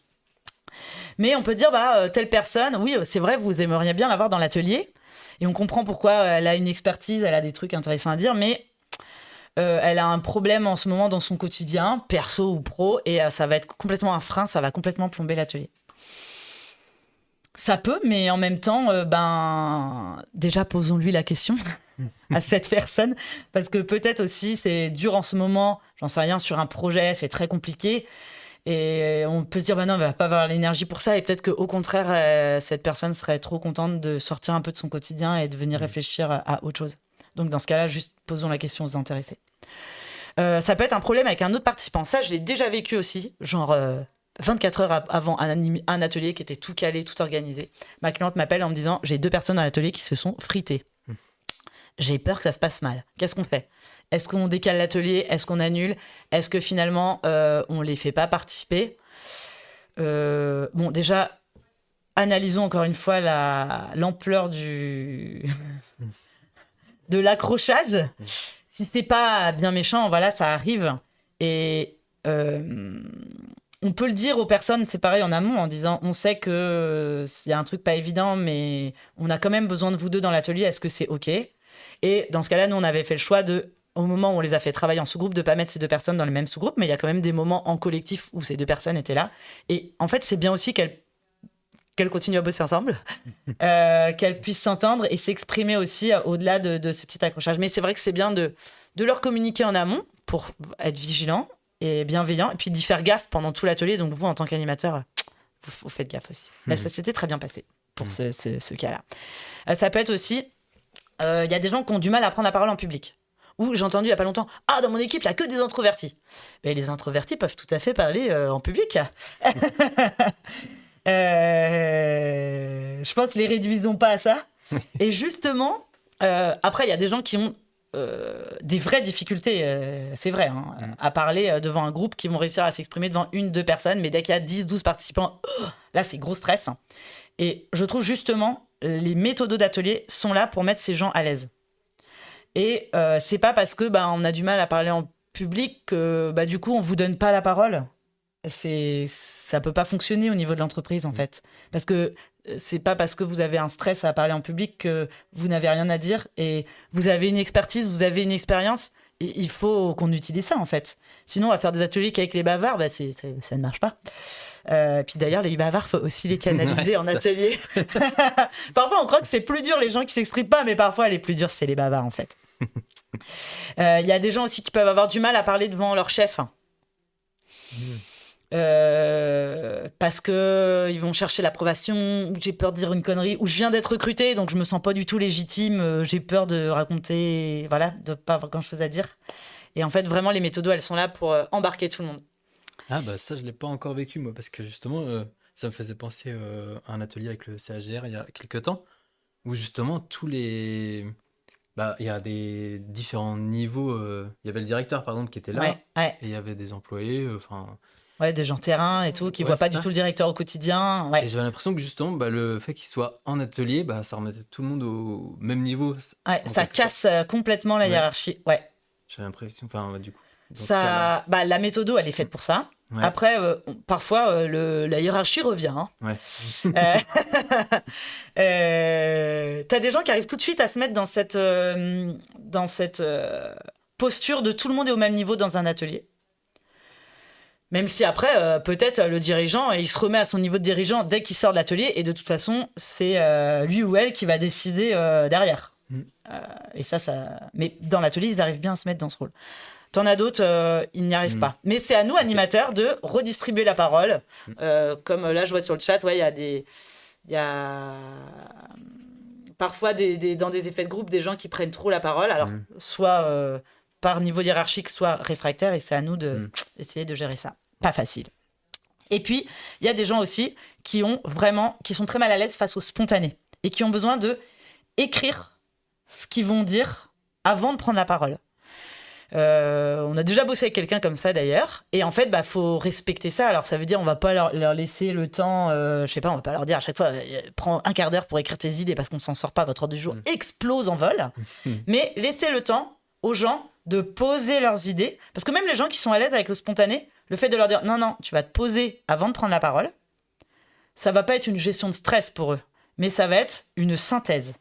Mais on peut dire, telle personne, oui, c'est vrai, vous aimeriez bien l'avoir dans l'atelier. Et on comprend pourquoi elle a une expertise, elle a des trucs intéressants à dire, mais elle a un problème en ce moment dans son quotidien, perso ou pro, et ça va être complètement un frein, ça va complètement plomber l'atelier. Ça peut, mais en même temps, déjà posons-lui la question à cette personne, parce que peut-être aussi c'est dur en ce moment, j'en sais rien, sur un projet, c'est très compliqué. Et on peut se dire, non, elle va pas avoir l'énergie pour ça. Et peut-être qu'au contraire, cette personne serait trop contente de sortir un peu de son quotidien et de venir réfléchir à autre chose. Donc, dans ce cas-là, juste posons la question aux intéressés. Ça peut être un problème avec un autre participant. Ça, je l'ai déjà vécu aussi. Genre, 24 heures avant un atelier qui était tout calé, tout organisé. Ma cliente m'appelle en me disant, j'ai 2 personnes dans l'atelier qui se sont fritées. J'ai peur que ça se passe mal. Qu'est-ce qu'on fait? Est-ce qu'on décale l'atelier? Est-ce qu'on annule? Est-ce que finalement, on ne les fait pas participer? Bon, déjà, analysons encore une fois l'ampleur de l'accrochage. Si c'est pas bien méchant, voilà, ça arrive. Et on peut le dire aux personnes, c'est pareil en amont, en disant, on sait qu'il y a un truc pas évident, mais on a quand même besoin de vous deux dans l'atelier. Est-ce que c'est OK? Et dans ce cas-là, nous, on avait fait le choix au moment où on les a fait travailler en sous-groupe, de ne pas mettre ces 2 personnes dans le même sous-groupe, mais il y a quand même des moments en collectif où ces 2 personnes étaient là. Et en fait, c'est bien aussi qu'elles continuent à bosser ensemble, qu'elles puissent s'entendre et s'exprimer aussi au-delà de ce petit accrochage. Mais c'est vrai que c'est bien de leur communiquer en amont pour être vigilant et bienveillant, et puis d'y faire gaffe pendant tout l'atelier. Donc vous, en tant qu'animateur, vous faites gaffe aussi. Mais ça s'était très bien passé pour ce cas-là. Ça peut être aussi... Il y a des gens qui ont du mal à prendre la parole en public. Ou j'ai entendu il n'y a pas longtemps, dans mon équipe, il n'y a que des introvertis. Mais les introvertis peuvent tout à fait parler en public. Je pense que les réduisons pas à ça. Et justement, après, il y a des gens qui ont des vraies difficultés, c'est vrai, à parler devant un groupe, qui vont réussir à s'exprimer devant 1-2 personnes, mais dès qu'il y a 10-12 participants, là, c'est gros stress. Et je trouve justement, les méthodos d'atelier sont là pour mettre ces gens à l'aise. Et c'est pas parce que on a du mal à parler en public que du coup on vous donne pas la parole. Ça peut pas fonctionner au niveau de l'entreprise en fait, parce que c'est pas parce que vous avez un stress à parler en public que vous n'avez rien à dire, et vous avez une expertise, vous avez une expérience, et il faut qu'on utilise ça en fait. Sinon on va faire des ateliers qu'avec les bavards, ça ne marche pas. Puis d'ailleurs, les bavards, faut aussi les canaliser en atelier. Parfois, on croit que c'est plus dur les gens qui s'expriment pas, mais parfois, les plus durs, c'est les bavards en fait. Il y a des gens aussi qui peuvent avoir du mal à parler devant leur chef. Parce que ils vont chercher l'approbation, ou j'ai peur de dire une connerie, ou je viens d'être recrutée, donc je me sens pas du tout légitime, j'ai peur de raconter, voilà, de pas avoir grand chose à dire. Et en fait, vraiment, les méthodos, elles sont là pour embarquer tout le monde. Ah bah ça, je l'ai pas encore vécu, moi, parce que justement, ça me faisait penser à un atelier avec le CAGR il y a quelques temps, où justement, Bah, il y a des différents niveaux. Il y avait le directeur, par exemple, qui était là, Ouais. et il y avait des employés. Enfin, Ouais, des gens terrain et tout, qui ouais, voient pas c'est du ça. tout le directeur au quotidien. Et Ouais. j'avais l'impression que justement, bah, le fait qu'il soit en atelier, bah, ça remettait tout le monde au même niveau, Ouais, en ça quelque sorte. casse complètement la Ouais, hiérarchie. Ouais. j'avais l'impression. Enfin, ouais, du coup, dans ce cas-là. Bah, la méthodo, elle est faite pour ça. Ouais, Après, parfois, la hiérarchie revient. Hein. ouais. Euh, t'as des gens qui arrivent tout de suite à se mettre dans cette posture de tout le monde est au même niveau dans un atelier. Même si après, peut-être le dirigeant, il se remet à son niveau de dirigeant dès qu'il sort de l'atelier, et de toute façon, c'est lui ou elle qui va décider derrière. Mm. Et ça. Mais dans l'atelier, ils arrivent bien à se mettre dans ce rôle. T'en as d'autres, ils n'y arrivent pas. Mais c'est à nous, animateurs, de redistribuer la parole. Comme là, je vois sur le chat, ouais, il y a parfois dans des effets de groupe des gens qui prennent trop la parole. Alors, soit par niveau hiérarchique, soit réfractaire, et c'est à nous d'essayer de gérer ça. Pas facile. Et puis, il y a des gens aussi qui sont très mal à l'aise face au spontané et qui ont besoin de écrire ce qu'ils vont dire avant de prendre la parole. On a déjà bossé avec quelqu'un comme ça d'ailleurs, et en fait, faut respecter ça. Alors ça veut dire on va pas leur laisser le temps, je sais pas, on va pas leur dire à chaque fois prends un quart d'heure pour écrire tes idées parce qu'on s'en sort pas, votre ordre du jour explose en vol. Mais laissez le temps aux gens de poser leurs idées, parce que même les gens qui sont à l'aise avec le spontané, le fait de leur dire non, tu vas te poser avant de prendre la parole, ça va pas être une gestion de stress pour eux, mais ça va être une synthèse.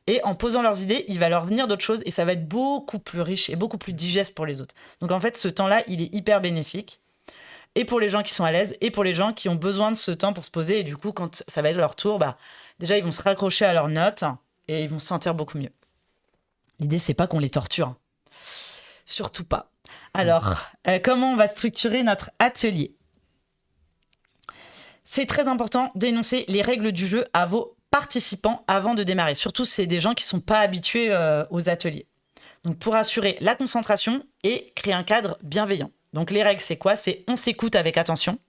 Et en posant leurs idées, il va leur venir d'autres choses et ça va être beaucoup plus riche et beaucoup plus digeste pour les autres. Donc en fait, ce temps-là, il est hyper bénéfique. Et pour les gens qui sont à l'aise et pour les gens qui ont besoin de ce temps pour se poser. Et du coup, quand ça va être leur tour, déjà, ils vont se raccrocher à leurs notes et ils vont se sentir beaucoup mieux. L'idée, c'est pas qu'on les torture. Surtout pas. Alors, comment on va structurer notre atelier ? C'est très important d'énoncer les règles du jeu à vos participants avant de démarrer. Surtout, c'est des gens qui ne sont pas habitués aux ateliers. Donc, pour assurer la concentration et créer un cadre bienveillant. Donc, les règles, c'est quoi ? C'est on s'écoute avec attention.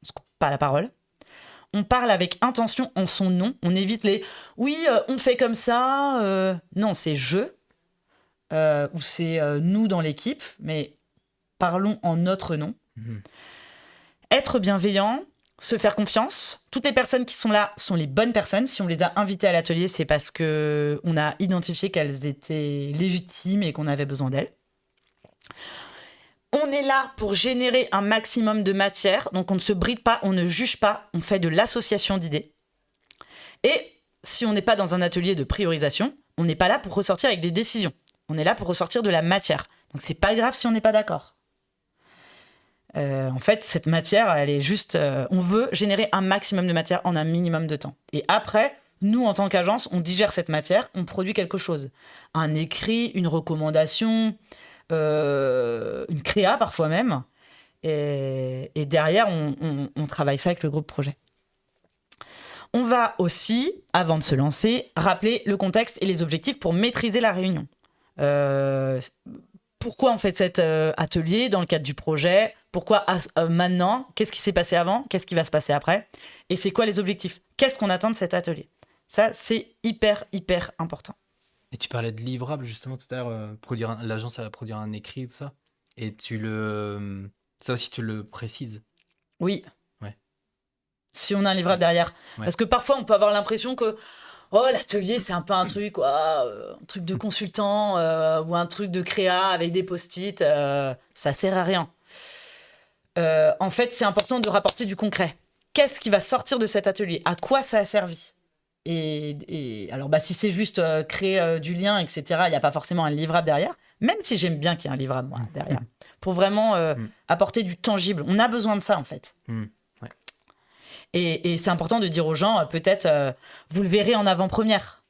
On se coupe pas la parole. On parle avec intention en son nom. On évite les « oui, on fait comme ça ». Non, c'est « je » ou c'est « nous » dans l'équipe. Mais parlons en notre nom. Être bienveillant. Se faire confiance. Toutes les personnes qui sont là sont les bonnes personnes. Si on les a invitées à l'atelier, c'est parce qu'on a identifié qu'elles étaient légitimes et qu'on avait besoin d'elles. On est là pour générer un maximum de matière. Donc on ne se bride pas, on ne juge pas, on fait de l'association d'idées. Et si on n'est pas dans un atelier de priorisation, on n'est pas là pour ressortir avec des décisions. On est là pour ressortir de la matière. Donc c'est pas grave si on n'est pas d'accord. En fait, cette matière, elle est juste... on veut générer un maximum de matière en un minimum de temps. Et après, nous, en tant qu'agence, on digère cette matière, on produit quelque chose. Un écrit, une recommandation, une créa parfois même. Et derrière, on travaille ça avec le groupe projet. On va aussi, avant de se lancer, rappeler le contexte et les objectifs pour maîtriser la réunion. Pourquoi on fait cet atelier dans le cadre du projet ? Pourquoi maintenant ? Qu'est-ce qui s'est passé avant ? Qu'est-ce qui va se passer après ? Et c'est quoi les objectifs ? Qu'est-ce qu'on attend de cet atelier ? Ça, c'est hyper, hyper important. Et tu parlais de livrables justement tout à l'heure, l'agence va produire un écrit, tout ça. Et ça aussi, tu le précises. Oui. Ouais. Si on a un livrable derrière. Ouais. Parce que parfois, on peut avoir l'impression que l'atelier, c'est un peu un truc de consultant ou un truc de créa avec des post-it. Ça sert à rien. En fait, c'est important de rapporter du concret. Qu'est-ce qui va sortir de cet atelier ? À quoi ça a servi ? Et alors, si c'est juste créer du lien, etc., il n'y a pas forcément un livrable derrière, même si j'aime bien qu'il y ait un livrable derrière, pour vraiment apporter du tangible. On a besoin de ça, en fait. Ouais. Et c'est important de dire aux gens, peut-être, vous le verrez en avant-première.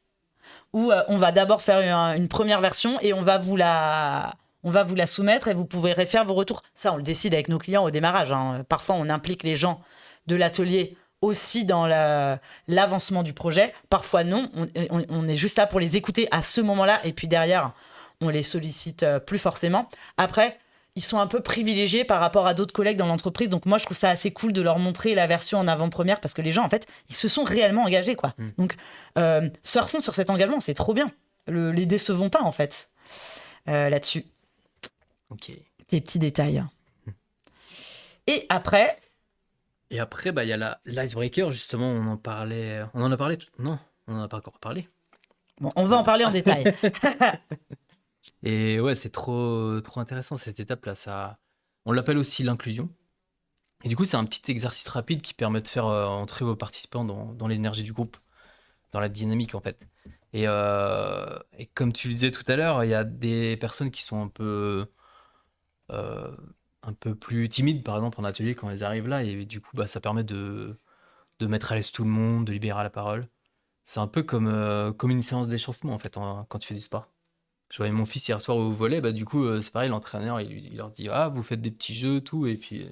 Ou on va d'abord faire une première version et on va vous la soumettre et vous pourrez faire vos retours. Ça, on le décide avec nos clients au démarrage. Parfois, on implique les gens de l'atelier aussi dans l'avancement du projet. Parfois, non. On est juste là pour les écouter à ce moment-là. Et puis derrière, on les sollicite plus forcément. Après, ils sont un peu privilégiés par rapport à d'autres collègues dans l'entreprise. Donc moi, je trouve ça assez cool de leur montrer la version en avant-première parce que les gens, en fait, ils se sont réellement engagés, quoi. Donc, surfons sur cet engagement. C'est trop bien. les décevront pas en fait là-dessus. Ok. Des petits détails. Et après, Et après, bah, il y a l'icebreaker, justement, on en parlait. On en a parlé Non, on n'en a pas encore parlé. bon, on va en parler en détail. Et ouais, c'est trop, trop intéressant cette étape-là. On l'appelle aussi l'inclusion. Et du coup, c'est un petit exercice rapide qui permet de faire entrer vos participants dans l'énergie du groupe, dans la dynamique en fait. Et comme tu le disais tout à l'heure, il y a des personnes qui sont euh, un peu plus timides, par exemple, en atelier quand elles arrivent là. Et du coup, bah, ça permet de mettre à l'aise tout le monde, de libérer la parole. C'est un peu comme une séance d'échauffement en fait, quand tu fais du sport. Je voyais mon fils hier soir au volley, bah, du coup, c'est pareil, l'entraîneur, il leur dit: Ah, vous faites des petits jeux, tout, et puis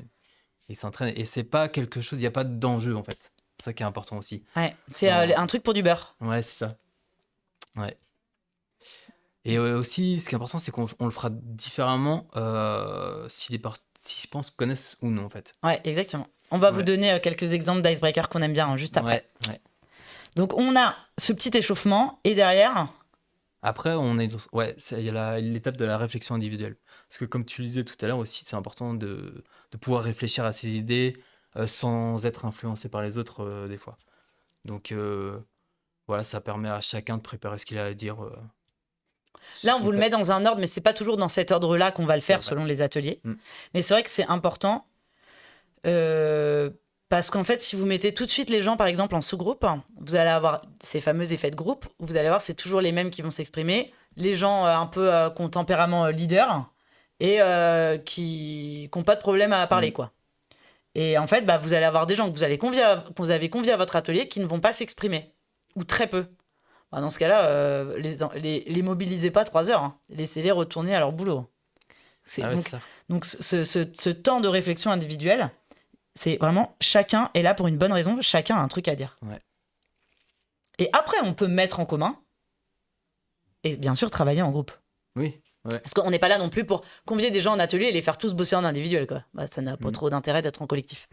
ils s'entraînent. Et c'est pas quelque chose, il n'y a pas d'enjeu en fait. C'est ça qui est important aussi. Ouais, c'est un truc pour du beurre. Ouais, c'est ça. Ouais. Et aussi, ce qui est important, c'est qu'on le fera différemment si les participants se connaissent ou non, en fait. Ouais, exactement. On va vous Ouais. donner quelques exemples d'icebreaker qu'on aime bien juste après. Ouais. Donc on a ce petit échauffement et derrière, Après, il y a l'étape de la réflexion individuelle. Parce que comme tu le disais tout à l'heure aussi, c'est important de pouvoir réfléchir à ses idées sans être influencé par les autres des fois. Donc voilà, ça permet à chacun de préparer ce qu'il a à dire. là on vous le met dans un ordre, mais c'est pas toujours dans cet ordre-là qu'on va le C'est faire vrai. selon les ateliers. Mm. Mais c'est vrai que c'est important parce qu'en fait, si vous mettez tout de suite les gens, par exemple, en sous-groupe, vous allez avoir ces fameux effets de groupe où vous allez voir c'est toujours les mêmes qui vont s'exprimer. Les gens un peu qui ont tempérament leader et qui n'ont pas de problème à parler, Mm. quoi. Et en fait, bah, vous allez avoir des gens que vous avez conviés à votre atelier qui ne vont pas s'exprimer, ou très peu. Bah, dans ce cas-là, les mobilisez pas 3 heures, hein. Laissez-les retourner à leur boulot. Ah ouais, Donc, c'est ça. ce temps de réflexion individuelle, c'est vraiment chacun est là pour une bonne raison, chacun a un truc à dire. Ouais. Et après, on peut mettre en commun et bien sûr travailler en groupe. Oui. Ouais. Parce qu'on n'est pas là non plus pour convier des gens en atelier et les faire tous bosser en individuel, quoi. Bah, ça n'a pas Mm. trop d'intérêt d'être en collectif.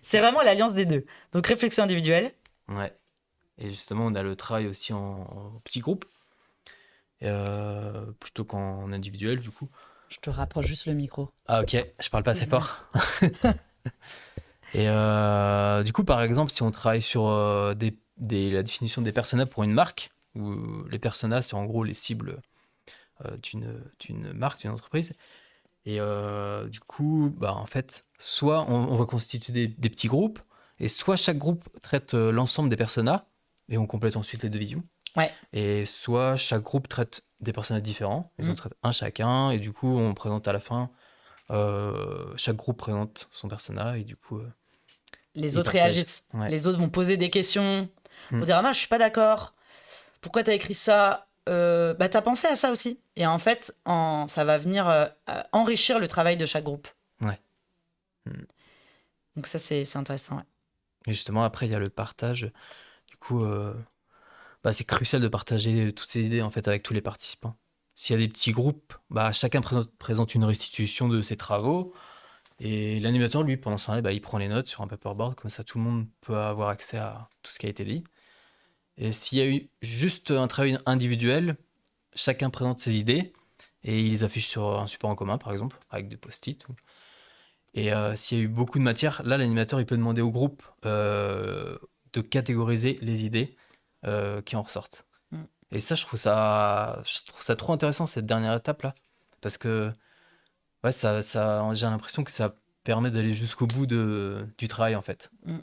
C'est vraiment l'alliance des deux. Donc réflexion individuelle. Ouais. Et justement, on a le travail aussi en petit groupe, plutôt qu'en individuel, du coup. Je te rapproche juste le micro. Ah ok, je parle pas assez fort. Et du coup, par exemple, si on travaille sur la définition des personas pour une marque, où les personas, c'est en gros les cibles d'une marque, d'une entreprise. Et du coup, bah, en fait, soit on va constituer des petits groupes, et soit chaque groupe traite l'ensemble des personas, et on complète ensuite les divisions. Ouais. Et soit chaque groupe traite des personnages différents, ils en traitent un chacun, et du coup, on présente à la fin, chaque groupe présente son personnage, et du coup, Les ils autres partagent. réagissent. Ouais. Les autres vont poser des questions. Mm. Vont dire: ah, moi, je suis pas d'accord. Pourquoi t'as écrit ça? Bah, t'as pensé à ça aussi. Et en fait, ça va venir enrichir le travail de chaque groupe. Ouais. Donc ça, c'est intéressant. Ouais. Et justement, après, il y a le partage. Du coup, bah, c'est crucial de partager toutes ces idées en fait avec tous les participants. S'il y a des petits groupes, bah, chacun présente une restitution de ses travaux. Et l'animateur, lui, pendant ce temps-là, bah, il prend les notes sur un paperboard. Comme ça, tout le monde peut avoir accès à tout ce qui a été dit. Et s'il y a eu juste un travail individuel, chacun présente ses idées et il les affiche sur un support en commun, par exemple, avec des post-it. Et s'il y a eu beaucoup de matière, là, l'animateur, il peut demander au groupe de catégoriser les idées qui en ressortent. Mm. Et ça, je trouve ça trop intéressant, cette dernière étape-là. Parce que ouais, j'ai l'impression que ça permet d'aller jusqu'au bout du travail, en fait. Mm.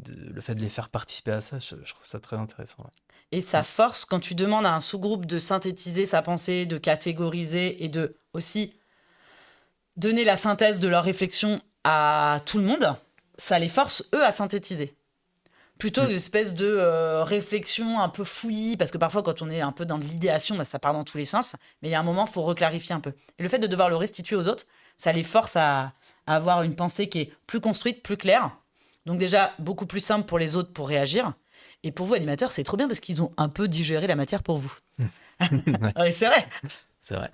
Le fait de les faire participer à ça, je trouve ça très intéressant. Ouais. Et ça force, quand tu demandes à un sous-groupe de synthétiser sa pensée, de catégoriser et de aussi donner la synthèse de leur réflexion à tout le monde, ça les force, eux, à synthétiser. Plutôt une espèce de réflexion un peu fouillie, parce que parfois, quand on est un peu dans de l'idéation, bah, ça part dans tous les sens, mais il y a un moment, il faut reclarifier un peu. Et le fait de devoir le restituer aux autres, ça les force à avoir une pensée qui est plus construite, plus claire. Donc déjà, beaucoup plus simple pour les autres pour réagir. Et pour vous, animateurs, c'est trop bien parce qu'ils ont un peu digéré la matière pour vous. Ouais. Oui, c'est vrai. C'est vrai.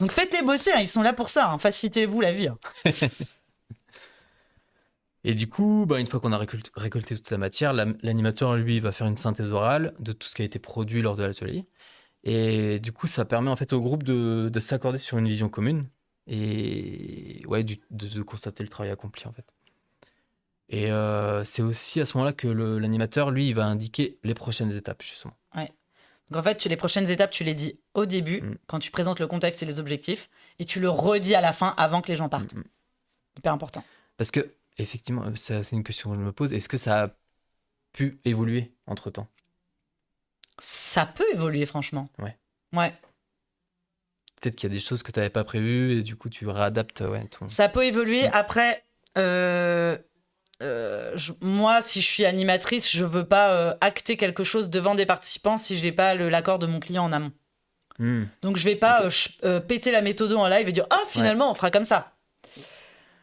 Donc faites-les bosser, hein, ils sont là pour ça. Hein. Facilitez-vous la vie. Hein. Et du coup, une fois qu'on a récolté toute la matière, l'animateur, lui, va faire une synthèse orale de tout ce qui a été produit lors de l'atelier. Et du coup, ça permet en fait au groupe de s'accorder sur une vision commune et ouais, de constater le travail accompli en fait. Et c'est aussi à ce moment-là que l'animateur, lui, il va indiquer les prochaines étapes, justement. Ouais. Donc en fait, les prochaines étapes, tu les dis au début, Mm. quand tu présentes le contexte et les objectifs, et tu le redis à la fin, avant que les gens partent. Hyper important. Parce que, effectivement, c'est une question que je me pose. Est-ce que ça a pu évoluer entre-temps? Ça peut évoluer, franchement. Ouais. Ouais. Peut-être qu'il y a des choses que tu n'avais pas prévues et du coup, tu réadaptes ton... Ça peut évoluer. Après, moi, si je suis animatrice, je veux pas acter quelque chose devant des participants si j'ai pas l'accord de mon client en amont. Hmm. Donc je vais pas péter la méthode en live et dire ah finalement on fera comme ça.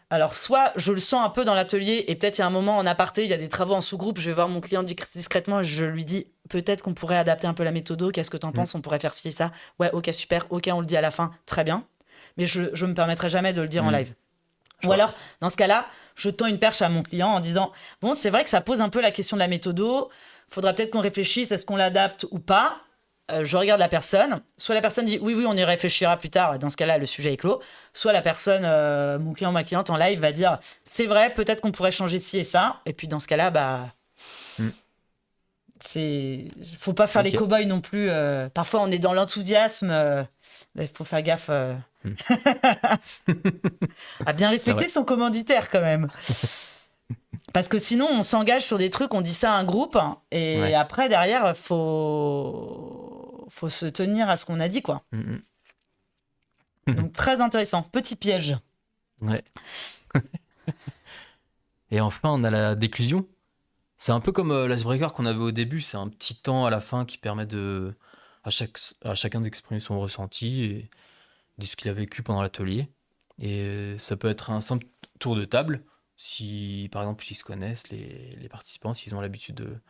Alors soit je le sens un peu dans l'atelier et peut-être il y a un moment en aparté, il y a des travaux en sous-groupe, je vais voir mon client discrètement et je lui dis peut-être qu'on pourrait adapter un peu la méthode, qu'est-ce que t'en penses, on pourrait faire ci et ça. Ouais, ok, super, ok, on le dit à la fin, très bien. Mais je me permettrai jamais de le dire en live. Ou alors, dans ce cas-là, je tends une perche à mon client en disant bon, c'est vrai que ça pose un peu la question de la méthode, faudra peut-être qu'on réfléchisse, est-ce qu'on l'adapte ou pas. Je regarde la personne, soit la personne dit oui, on y réfléchira plus tard, dans ce cas-là, le sujet est clos, soit la personne, mon client, ma cliente en live va dire c'est vrai, peut-être qu'on pourrait changer ci et ça, et puis dans ce cas-là, faut pas faire les cow-boys non plus. Parfois, on est dans l'enthousiasme, il faut faire gaffe à bien respecter son commanditaire quand même. Parce que sinon, on s'engage sur des trucs, on dit ça à un groupe, et après, derrière, faut se tenir à ce qu'on a dit, quoi. Donc, très intéressant. Petit piège. Ouais. Et enfin, on a la déclusion. C'est un peu comme l'icebreaker qu'on avait au début. C'est un petit temps à la fin qui permet à chacun d'exprimer son ressenti et de ce qu'il a vécu pendant l'atelier. Et ça peut être un simple tour de table. Si, par exemple, ils se connaissent, les participants, s'ils ont l'habitude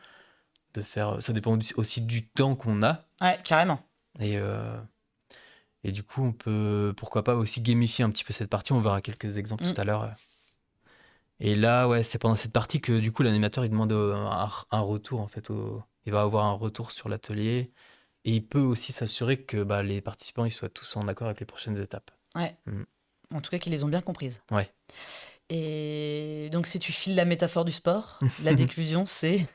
de faire... Ça dépend aussi du temps qu'on a. Ouais, carrément. Et du coup, on peut, pourquoi pas, aussi gamifier un petit peu cette partie. On verra quelques exemples tout à l'heure. Et là, ouais, c'est pendant cette partie que, du coup, l'animateur, il demande un retour, en fait. Il va avoir un retour sur l'atelier. Et il peut aussi s'assurer que les participants, ils soient tous en accord avec les prochaines étapes. Ouais. En tout cas, qu'ils les ont bien comprises. Ouais. Et donc, si tu files la métaphore du sport, la déclusion, c'est...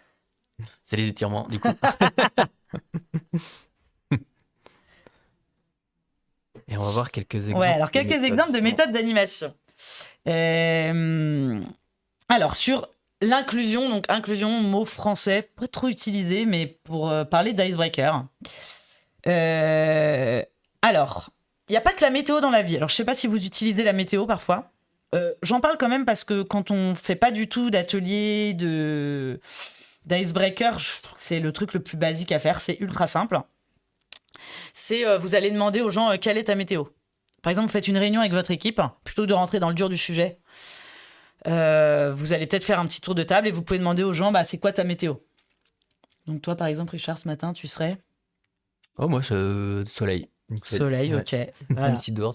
C'est les étirements, du coup. Et on va voir quelques exemples. Ouais, alors quelques exemples de méthodes d'animation. Alors, sur l'inclusion, donc inclusion, mot français, pas trop utilisé, mais pour parler d'icebreaker. Alors, il n'y a pas que la météo dans la vie. Alors, je ne sais pas si vous utilisez la météo parfois. J'en parle quand même parce que quand on fait pas du tout d'atelier d'icebreaker, je trouve que c'est le truc le plus basique à faire. C'est ultra simple. C'est vous allez demander aux gens quelle est ta météo. Par exemple, vous faites une réunion avec votre équipe, plutôt que de rentrer dans le dur du sujet. Vous allez peut-être faire un petit tour de table et vous pouvez demander aux gens c'est quoi ta météo. Donc toi, par exemple, Richard, ce matin, tu serais... Oh, moi, soleil. Nickel. Soleil, ok. Voilà. Même si dehors,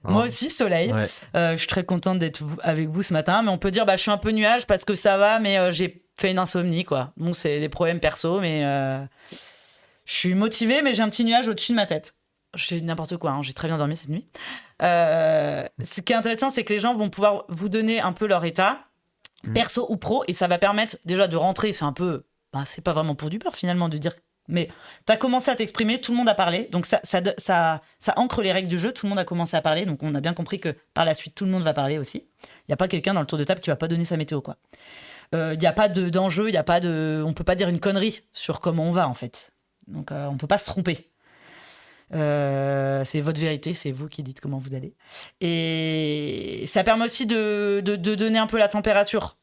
Moi aussi, soleil. Ouais. Je suis très contente d'être avec vous ce matin, mais on peut dire je suis un peu nuage parce que ça va, mais j'ai fait une insomnie, quoi. Bon, c'est des problèmes perso, mais je suis motivée, mais j'ai un petit nuage au-dessus de ma tête. Je dis n'importe quoi, j'ai très bien dormi cette nuit. Ce qui est intéressant, c'est que les gens vont pouvoir vous donner un peu leur état, perso ou pro, et ça va permettre déjà de rentrer. C'est un peu... c'est pas vraiment pour du beurre, finalement, de dire... Mais tu as commencé à t'exprimer, tout le monde a parlé, donc ça ancre les règles du jeu, tout le monde a commencé à parler, donc on a bien compris que par la suite, tout le monde va parler aussi. Il n'y a pas quelqu'un dans le tour de table qui va pas donner sa météo, quoi. Il n'y a pas d'enjeu, on peut pas dire une connerie sur comment on va, en fait. Donc on peut pas se tromper. C'est votre vérité, c'est vous qui dites comment vous allez. Et ça permet aussi de donner un peu la température.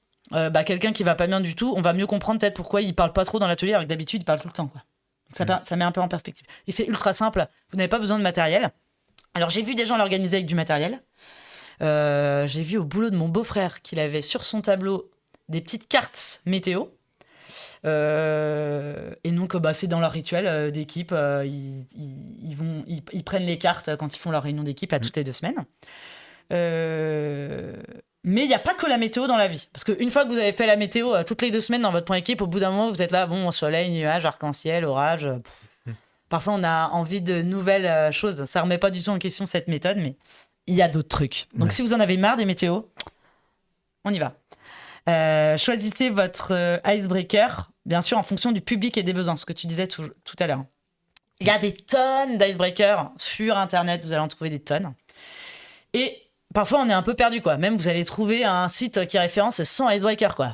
Quelqu'un qui va pas bien du tout, on va mieux comprendre peut-être pourquoi il parle pas trop dans l'atelier, alors que d'habitude il parle tout le temps, quoi. Ça met un peu en perspective. Et c'est ultra simple, vous n'avez pas besoin de matériel. Alors j'ai vu des gens l'organiser avec du matériel. J'ai vu au boulot de mon beau-frère qu'il avait sur son tableau des petites cartes météo. Et donc c'est dans leur rituel d'équipe, ils prennent les cartes quand ils font leur réunion d'équipe à toutes les 2 semaines. Mais il n'y a pas que la météo dans la vie. Parce qu'une fois que vous avez fait la météo toutes les 2 semaines dans votre point équipe, au bout d'un moment, vous êtes là, bon, soleil, nuages, arc-en-ciel, orage. Parfois, on a envie de nouvelles choses. Ça ne remet pas du tout en question cette méthode, mais il y a d'autres trucs. Donc, si vous en avez marre des météos, on y va. Choisissez votre icebreaker, bien sûr, en fonction du public et des besoins, ce que tu disais tout à l'heure. Il y a des tonnes d'icebreakers sur Internet, vous allez en trouver des tonnes. Et parfois, on est un peu perdu, quoi. Même, vous allez trouver un site qui référence 100 icebreakers, quoi.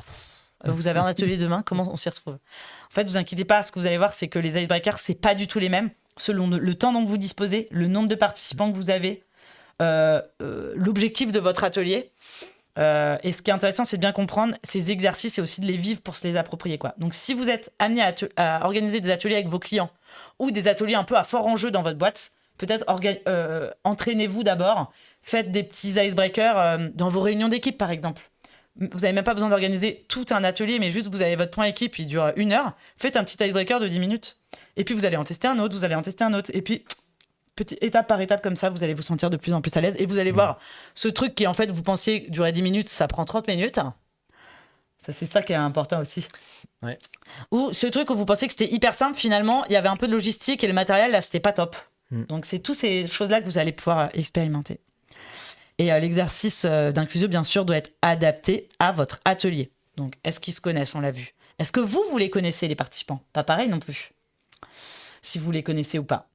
Vous avez un atelier demain, comment on s'y retrouve? En fait, vous inquiétez pas, ce que vous allez voir, c'est que les icebreakers, c'est pas du tout les mêmes, selon le temps dont vous disposez, le nombre de participants que vous avez, l'objectif de votre atelier. Et ce qui est intéressant, c'est de bien comprendre ces exercices et aussi de les vivre pour se les approprier, quoi. Donc, si vous êtes amené à organiser des ateliers avec vos clients ou des ateliers un peu à fort enjeu dans votre boîte, peut-être entraînez-vous d'abord. Faites des petits icebreakers dans vos réunions d'équipe, par exemple. Vous n'avez même pas besoin d'organiser tout un atelier, mais juste vous avez votre point équipe, il dure 1 heure. Faites un petit icebreaker de 10 minutes. Et puis vous allez en tester un autre, vous allez en tester un autre. Et puis, étape par étape, comme ça, vous allez vous sentir de plus en plus à l'aise. Et vous allez voir ce truc qui, en fait, vous pensiez durer 10 minutes, ça prend 30 minutes. Ça, c'est ça qui est important aussi. Ouais. Ou ce truc où vous pensiez que c'était hyper simple, finalement, il y avait un peu de logistique et le matériel, là, c'était pas top. Donc, c'est toutes ces choses-là que vous allez pouvoir expérimenter. Et l'exercice d'inclusio, bien sûr, doit être adapté à votre atelier. Donc, est-ce qu'ils se connaissent? On l'a vu. Est-ce que vous les connaissez, les participants? Pas pareil non plus. Si vous les connaissez ou pas.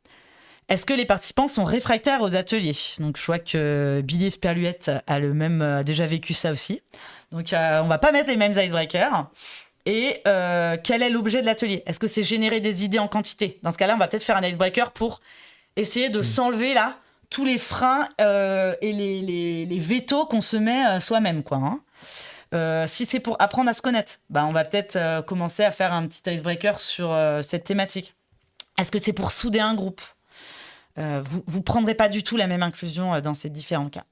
Est-ce que les participants sont réfractaires aux ateliers? Donc, je vois que Billy Sperluette a déjà vécu ça aussi. Donc, on va pas mettre les mêmes icebreakers. Et quel est l'objet de l'atelier? Est-ce que c'est générer des idées en quantité? Dans ce cas-là, on va peut-être faire un icebreaker pour essayer de s'enlever là tous les freins et les vétos qu'on se met soi-même, quoi. Si c'est pour apprendre à se connaître, on va peut-être commencer à faire un petit icebreaker sur cette thématique. Est-ce que c'est pour souder un groupe? Vous prendrez pas du tout la même inclusion dans ces différents cas.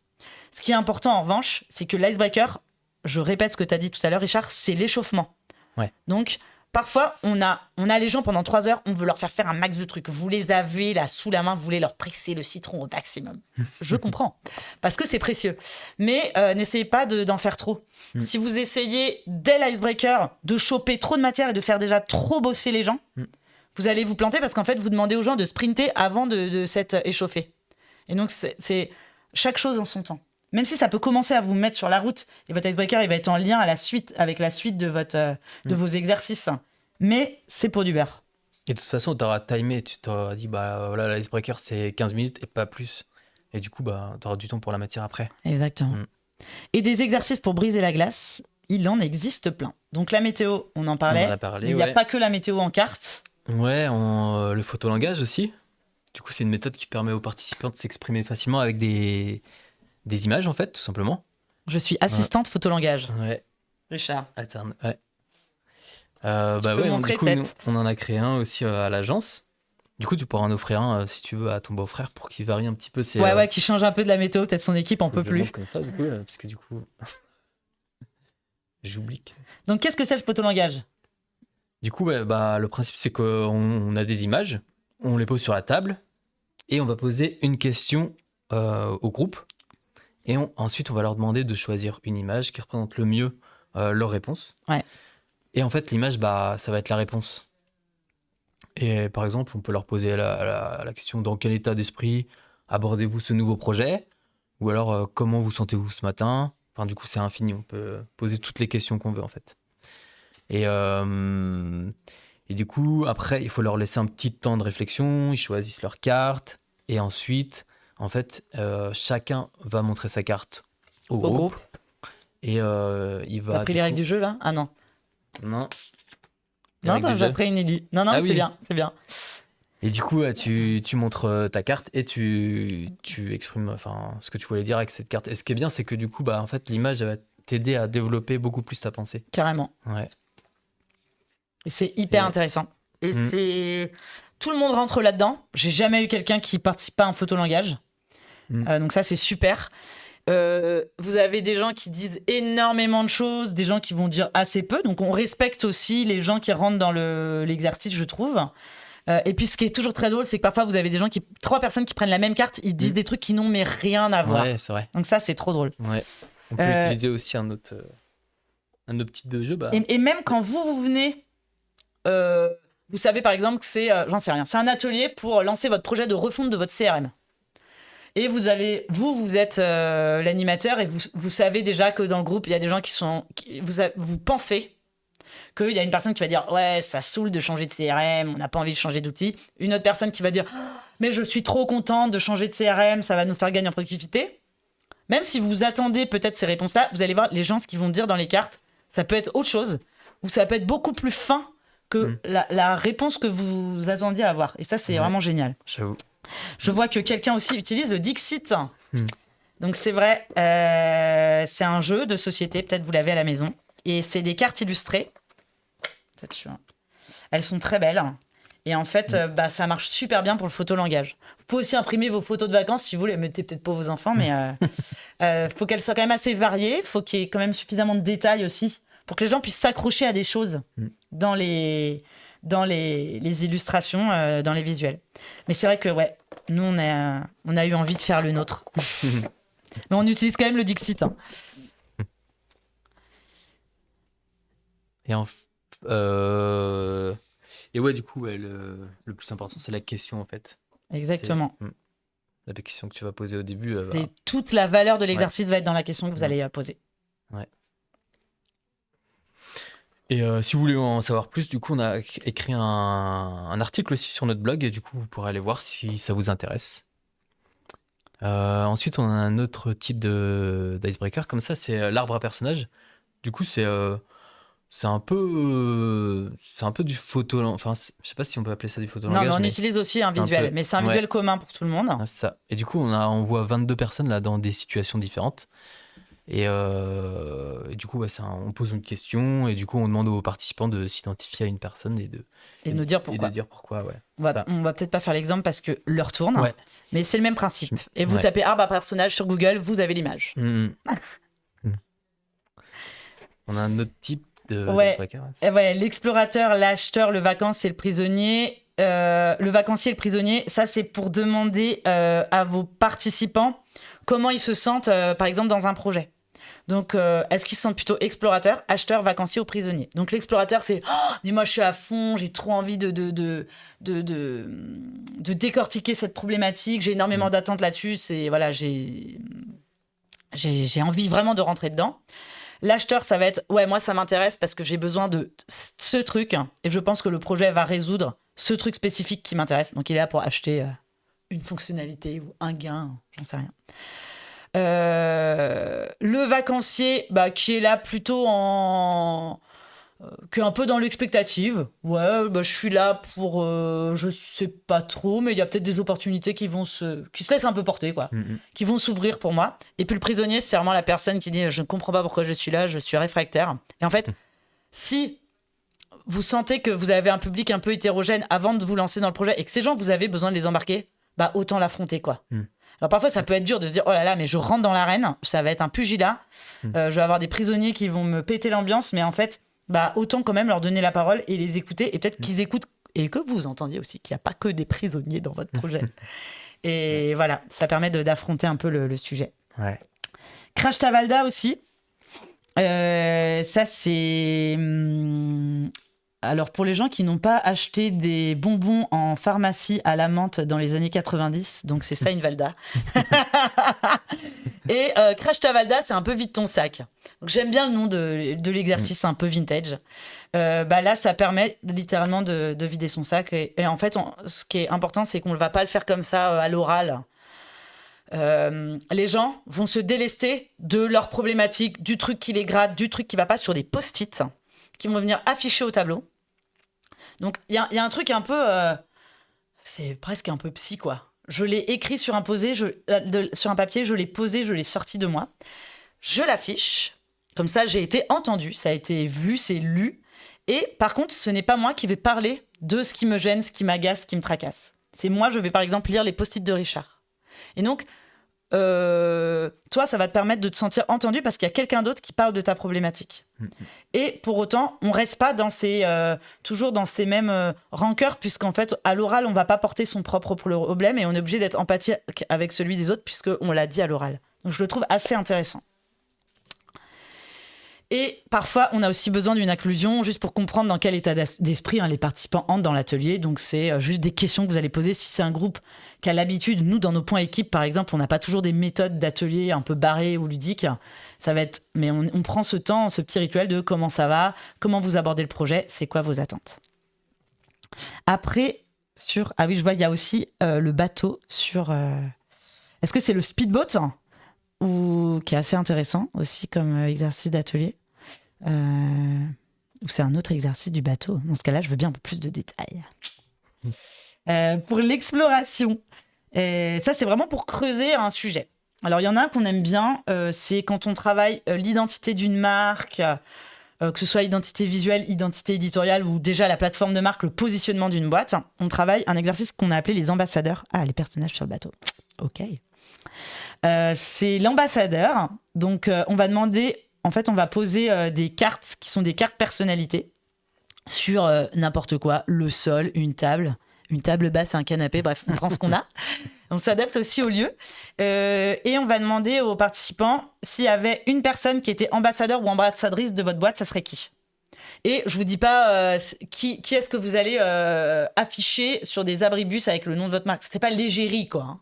Ce qui est important, en revanche, c'est que l'icebreaker, je répète ce que tu as dit tout à l'heure, Richard, c'est l'échauffement. Ouais. Donc, parfois, on a les gens pendant 3 heures, on veut leur faire un max de trucs. Vous les avez là sous la main, vous voulez leur presser le citron au maximum. Je comprends, parce que c'est précieux. Mais n'essayez pas d'en faire trop. Si vous essayez, dès l'icebreaker, de choper trop de matière et de faire déjà trop bosser les gens, vous allez vous planter parce qu'en fait, vous demandez aux gens de sprinter avant de s'être échauffés. Et donc, c'est chaque chose en son temps. Même si ça peut commencer à vous mettre sur la route, et votre icebreaker, il va être en lien avec la suite de vos exercices. Mais c'est pour du beurre. Et de toute façon, tu auras timé, tu t'auras dit, voilà, l'icebreaker, c'est 15 minutes et pas plus. Et du coup, tu auras du temps pour la matière après. Exactement. Et des exercices pour briser la glace, il en existe plein. Donc la météo, on en parlait. Mais il n'y a pas que la météo en carte. Ouais, le photolangage aussi. Du coup, c'est une méthode qui permet aux participants de s'exprimer facilement avec des images, en fait, tout simplement. Je suis assistante photolangage. Ouais. Richard. Attends, ouais. Du coup, on en a créé un aussi à l'agence. Du coup, tu pourras en offrir un si tu veux à ton beau-frère pour qu'il varie un petit peu ses. Ouais, qui change un peu de la météo, peut-être son équipe en peut plus. Comme ça, du coup, parce que du coup, j'oublie. Donc, qu'est-ce que c'est le photolangage? Du coup, le principe, c'est qu'on a des images, on les pose sur la table et on va poser une question au groupe. Et ensuite, on va leur demander de choisir une image qui représente le mieux leur réponse. Ouais. Et en fait, l'image, ça va être la réponse. Et par exemple, on peut leur poser la question: dans quel état d'esprit abordez-vous ce nouveau projet? Ou alors, comment vous sentez-vous ce matin? Enfin, du coup, c'est infini. On peut poser toutes les questions qu'on veut, en fait. Et du coup, après, il faut leur laisser un petit temps de réflexion. Ils choisissent leur carte. Et ensuite, en fait, chacun va montrer sa carte au groupe. Et il va. T'as pris les règles du jeu, là? Ah non. Non. Non, j'ai pris une élu. Non, c'est bien, c'est bien. Et du coup, tu montres ta carte et tu exprimes ce que tu voulais dire avec cette carte. Et ce qui est bien, c'est que du coup, en fait, l'image va t'aider à développer beaucoup plus ta pensée. Carrément. Ouais. Et c'est hyper intéressant. Et tout le monde rentre là-dedans. J'ai jamais eu quelqu'un qui participe pas à un photolangage. Donc ça, c'est super. Vous avez des gens qui disent énormément de choses, des gens qui vont dire assez peu. Donc on respecte aussi les gens qui rentrent dans l'exercice, je trouve. Et puis ce qui est toujours très drôle, c'est que parfois vous avez 3 personnes qui prennent la même carte, ils disent des trucs qui n'ont mais rien à voir. Ouais, c'est vrai. Donc ça, c'est trop drôle. Ouais. On peut Euh, utiliser aussi un autre type de jeu. Bah, et même quand vous venez, vous savez par exemple que c'est, j'en sais rien, c'est un atelier pour lancer votre projet de refonte de votre CRM. Et vous êtes l'animateur et vous savez déjà que dans le groupe, il y a des gens vous pensez qu'il y a une personne qui va dire ouais, ça saoule de changer de CRM, on n'a pas envie de changer d'outil. Une autre personne qui va dire mais je suis trop contente de changer de CRM, ça va nous faire gagner en productivité. Même si vous attendez peut-être ces réponses-là, vous allez voir les gens ce qu'ils vont dire dans les cartes, ça peut être autre chose ou ça peut être beaucoup plus fin que la réponse que vous attendiez à avoir. Et ça, c'est vraiment génial. J'avoue. Je vois que quelqu'un aussi utilise le Dixit. Donc c'est vrai, c'est un jeu de société, peut-être vous l'avez à la maison. Et c'est des cartes illustrées. Elles sont très belles. Et en fait, ça marche super bien pour le photolangage. Vous pouvez aussi imprimer vos photos de vacances si vous voulez. Mettez peut-être pas vos enfants, mais faut qu'elles soient quand même assez variées. Faut qu'il y ait quand même suffisamment de détails aussi pour que les gens puissent s'accrocher à des choses dans les illustrations, dans les visuels. Mais c'est vrai que nous, on a eu envie de faire le nôtre. Mais on utilise quand même le Dixit. Et ouais, du coup, le plus important, c'est la question, en fait. Exactement. La question que tu vas poser au début. Toute la valeur de l'exercice va être dans la question que vous allez poser. Ouais. Et si vous voulez en savoir plus, du coup, on a écrit un article aussi sur notre blog, et du coup, vous pourrez aller voir si ça vous intéresse. Ensuite, on a un autre type d'icebreaker, comme ça, c'est l'arbre à personnage. Du coup, c'est un peu du photo. Enfin, je sais pas si on peut appeler ça du photolangage. Non, mais on utilise aussi un visuel, mais c'est un visuel commun pour tout le monde. Ah, c'est ça. Et du coup, on voit 22 personnes là dans des situations différentes. Et du coup, on pose une question et du coup, on demande aux participants de s'identifier à une personne et de nous dire pourquoi. Et de dire pourquoi, ouais. On va peut-être pas faire l'exemple parce que l'heure tourne, mais c'est le même principe. Et vous tapez arbre à personnage sur Google, vous avez l'image. On a un autre type de l'explorateur, l'acheteur, le vacancier et le prisonnier. Le vacancier et le prisonnier, ça c'est pour demander à vos participants comment ils se sentent, par exemple, dans un projet. Donc, est-ce qu'ils se sentent plutôt explorateurs, acheteurs, vacanciers ou prisonniers? Donc, l'explorateur, c'est mais moi, je suis à fond, j'ai trop envie de décortiquer cette problématique, j'ai énormément d'attentes là-dessus, j'ai envie vraiment de rentrer dedans. L'acheteur, ça va être moi, ça m'intéresse parce que j'ai besoin de ce truc et je pense que le projet va résoudre ce truc spécifique qui m'intéresse. Donc, il est là pour acheter une fonctionnalité ou un gain, j'en sais rien. Le vacancier qui est là plutôt qui est un peu dans l'expectative. Je suis là pour je sais pas trop, mais il y a peut-être des opportunités qui se laissent un peu porter, quoi, qui vont s'ouvrir pour moi. Et puis le prisonnier, c'est vraiment la personne qui dit je ne comprends pas pourquoi je suis là, je suis réfractaire. Et en fait, si vous sentez que vous avez un public un peu hétérogène avant de vous lancer dans le projet et que ces gens, vous avez besoin de les embarquer, autant l'affronter, quoi. Alors parfois ça peut être dur de se dire oh là là, mais je rentre dans l'arène, ça va être un pugilat, je vais avoir des prisonniers qui vont me péter l'ambiance, mais en fait autant quand même leur donner la parole et les écouter, et peut-être qu'ils écoutent et que vous entendiez aussi qu'il n'y a pas que des prisonniers dans votre projet. Et voilà, ça permet d'affronter un peu le sujet. Crash Tavalda aussi, ça c'est alors pour les gens qui n'ont pas acheté des bonbons en pharmacie à la menthe dans les années 90, donc c'est ça une Valda. Et Crash Tavalda, c'est un peu vide ton sac. Donc j'aime bien le nom de l'exercice un peu vintage. Là, ça permet littéralement de vider son sac. Et en fait, ce qui est important, c'est qu'on ne va pas le faire comme ça à l'oral. Les gens vont se délester de leurs problématiques, du truc qui les gratte, du truc qui ne va pas, sur des post-it qui vont venir afficher au tableau. Donc, il y a un truc un peu... c'est presque un peu psy, quoi. Je l'ai écrit sur un papier, je l'ai posé, je l'ai sorti de moi. Je l'affiche. Comme ça, j'ai été entendue. Ça a été vu, c'est lu. Et par contre, ce n'est pas moi qui vais parler de ce qui me gêne, ce qui m'agace, ce qui me tracasse. C'est moi, je vais par exemple lire les post-it de Richard. Et donc, toi, ça va te permettre de te sentir entendu parce qu'il y a quelqu'un d'autre qui parle de ta problématique. Et pour autant, on reste pas toujours dans ces mêmes rancœurs, puisqu'en fait, à l'oral, on va pas porter son propre problème et on est obligé d'être empathique avec celui des autres puisqu'on l'a dit à l'oral. Donc, je le trouve assez intéressant. Et parfois, on a aussi besoin d'une inclusion juste pour comprendre dans quel état d'esprit les participants entrent dans l'atelier. Donc, c'est juste des questions que vous allez poser. Si c'est un groupe qui a l'habitude, nous, dans nos points équipes, par exemple, on n'a pas toujours des méthodes d'atelier un peu barrées ou ludiques. Ça va être... Mais on prend ce temps, ce petit rituel de comment ça va, comment vous abordez le projet, c'est quoi vos attentes. Après, ah oui, je vois, il y a aussi le bateau sur... Est-ce que c'est le speedboat qui est assez intéressant aussi comme exercice d'atelier, ou c'est un autre exercice du bateau. Dans ce cas-là, je veux bien un peu plus de détails. Pour l'exploration, ça c'est vraiment pour creuser un sujet. Alors il y en a un qu'on aime bien, c'est quand on travaille l'identité d'une marque, que ce soit identité visuelle, identité éditoriale ou déjà la plateforme de marque, le positionnement d'une boîte. On travaille un exercice qu'on a appelé les ambassadeurs. Ah, les personnages sur le bateau. Ok. C'est l'ambassadeur. Donc, on va demander, en fait, on va poser des cartes qui sont des cartes personnalité sur n'importe quoi, le sol, une table basse, un canapé, bref, on prend ce qu'on a. On s'adapte aussi au lieu. Et on va demander aux participants s'il y avait une personne qui était ambassadeur ou ambassadrice de votre boîte, ça serait qui ? Et je vous dis pas qui est-ce que vous allez afficher sur des abribus avec le nom de votre marque. C'est pas l'égérie, quoi. Hein.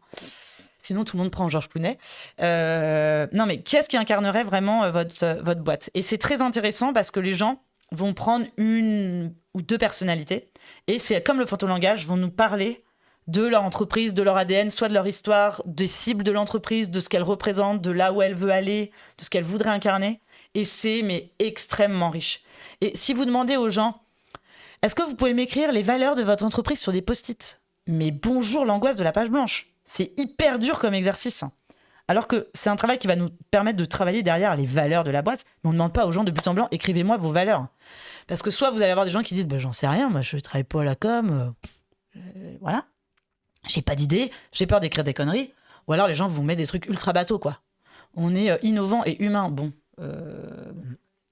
Sinon, tout le monde prend Georges Clooney. Non, mais qui est-ce qui incarnerait vraiment votre boîte ? Et c'est très intéressant parce que les gens vont prendre une ou deux personnalités. Et c'est comme le photolangage, vont nous parler de leur entreprise, de leur ADN, soit de leur histoire, des cibles de l'entreprise, de ce qu'elle représente, de là où elle veut aller, de ce qu'elle voudrait incarner. Et c'est extrêmement riche. Et si vous demandez aux gens, est-ce que vous pouvez m'écrire les valeurs de votre entreprise sur des post-it ? Mais bonjour l'angoisse de la page blanche. C'est hyper dur comme exercice. Alors que c'est un travail qui va nous permettre de travailler derrière les valeurs de la boîte. Mais on ne demande pas aux gens de but en blanc, écrivez-moi vos valeurs. Parce que soit vous allez avoir des gens qui disent, j'en sais rien, moi je ne travaille pas à la com, voilà. J'ai pas d'idée, j'ai peur d'écrire des conneries. Ou alors les gens vous mettent des trucs ultra bateaux, quoi. On est innovant et humain. Bon,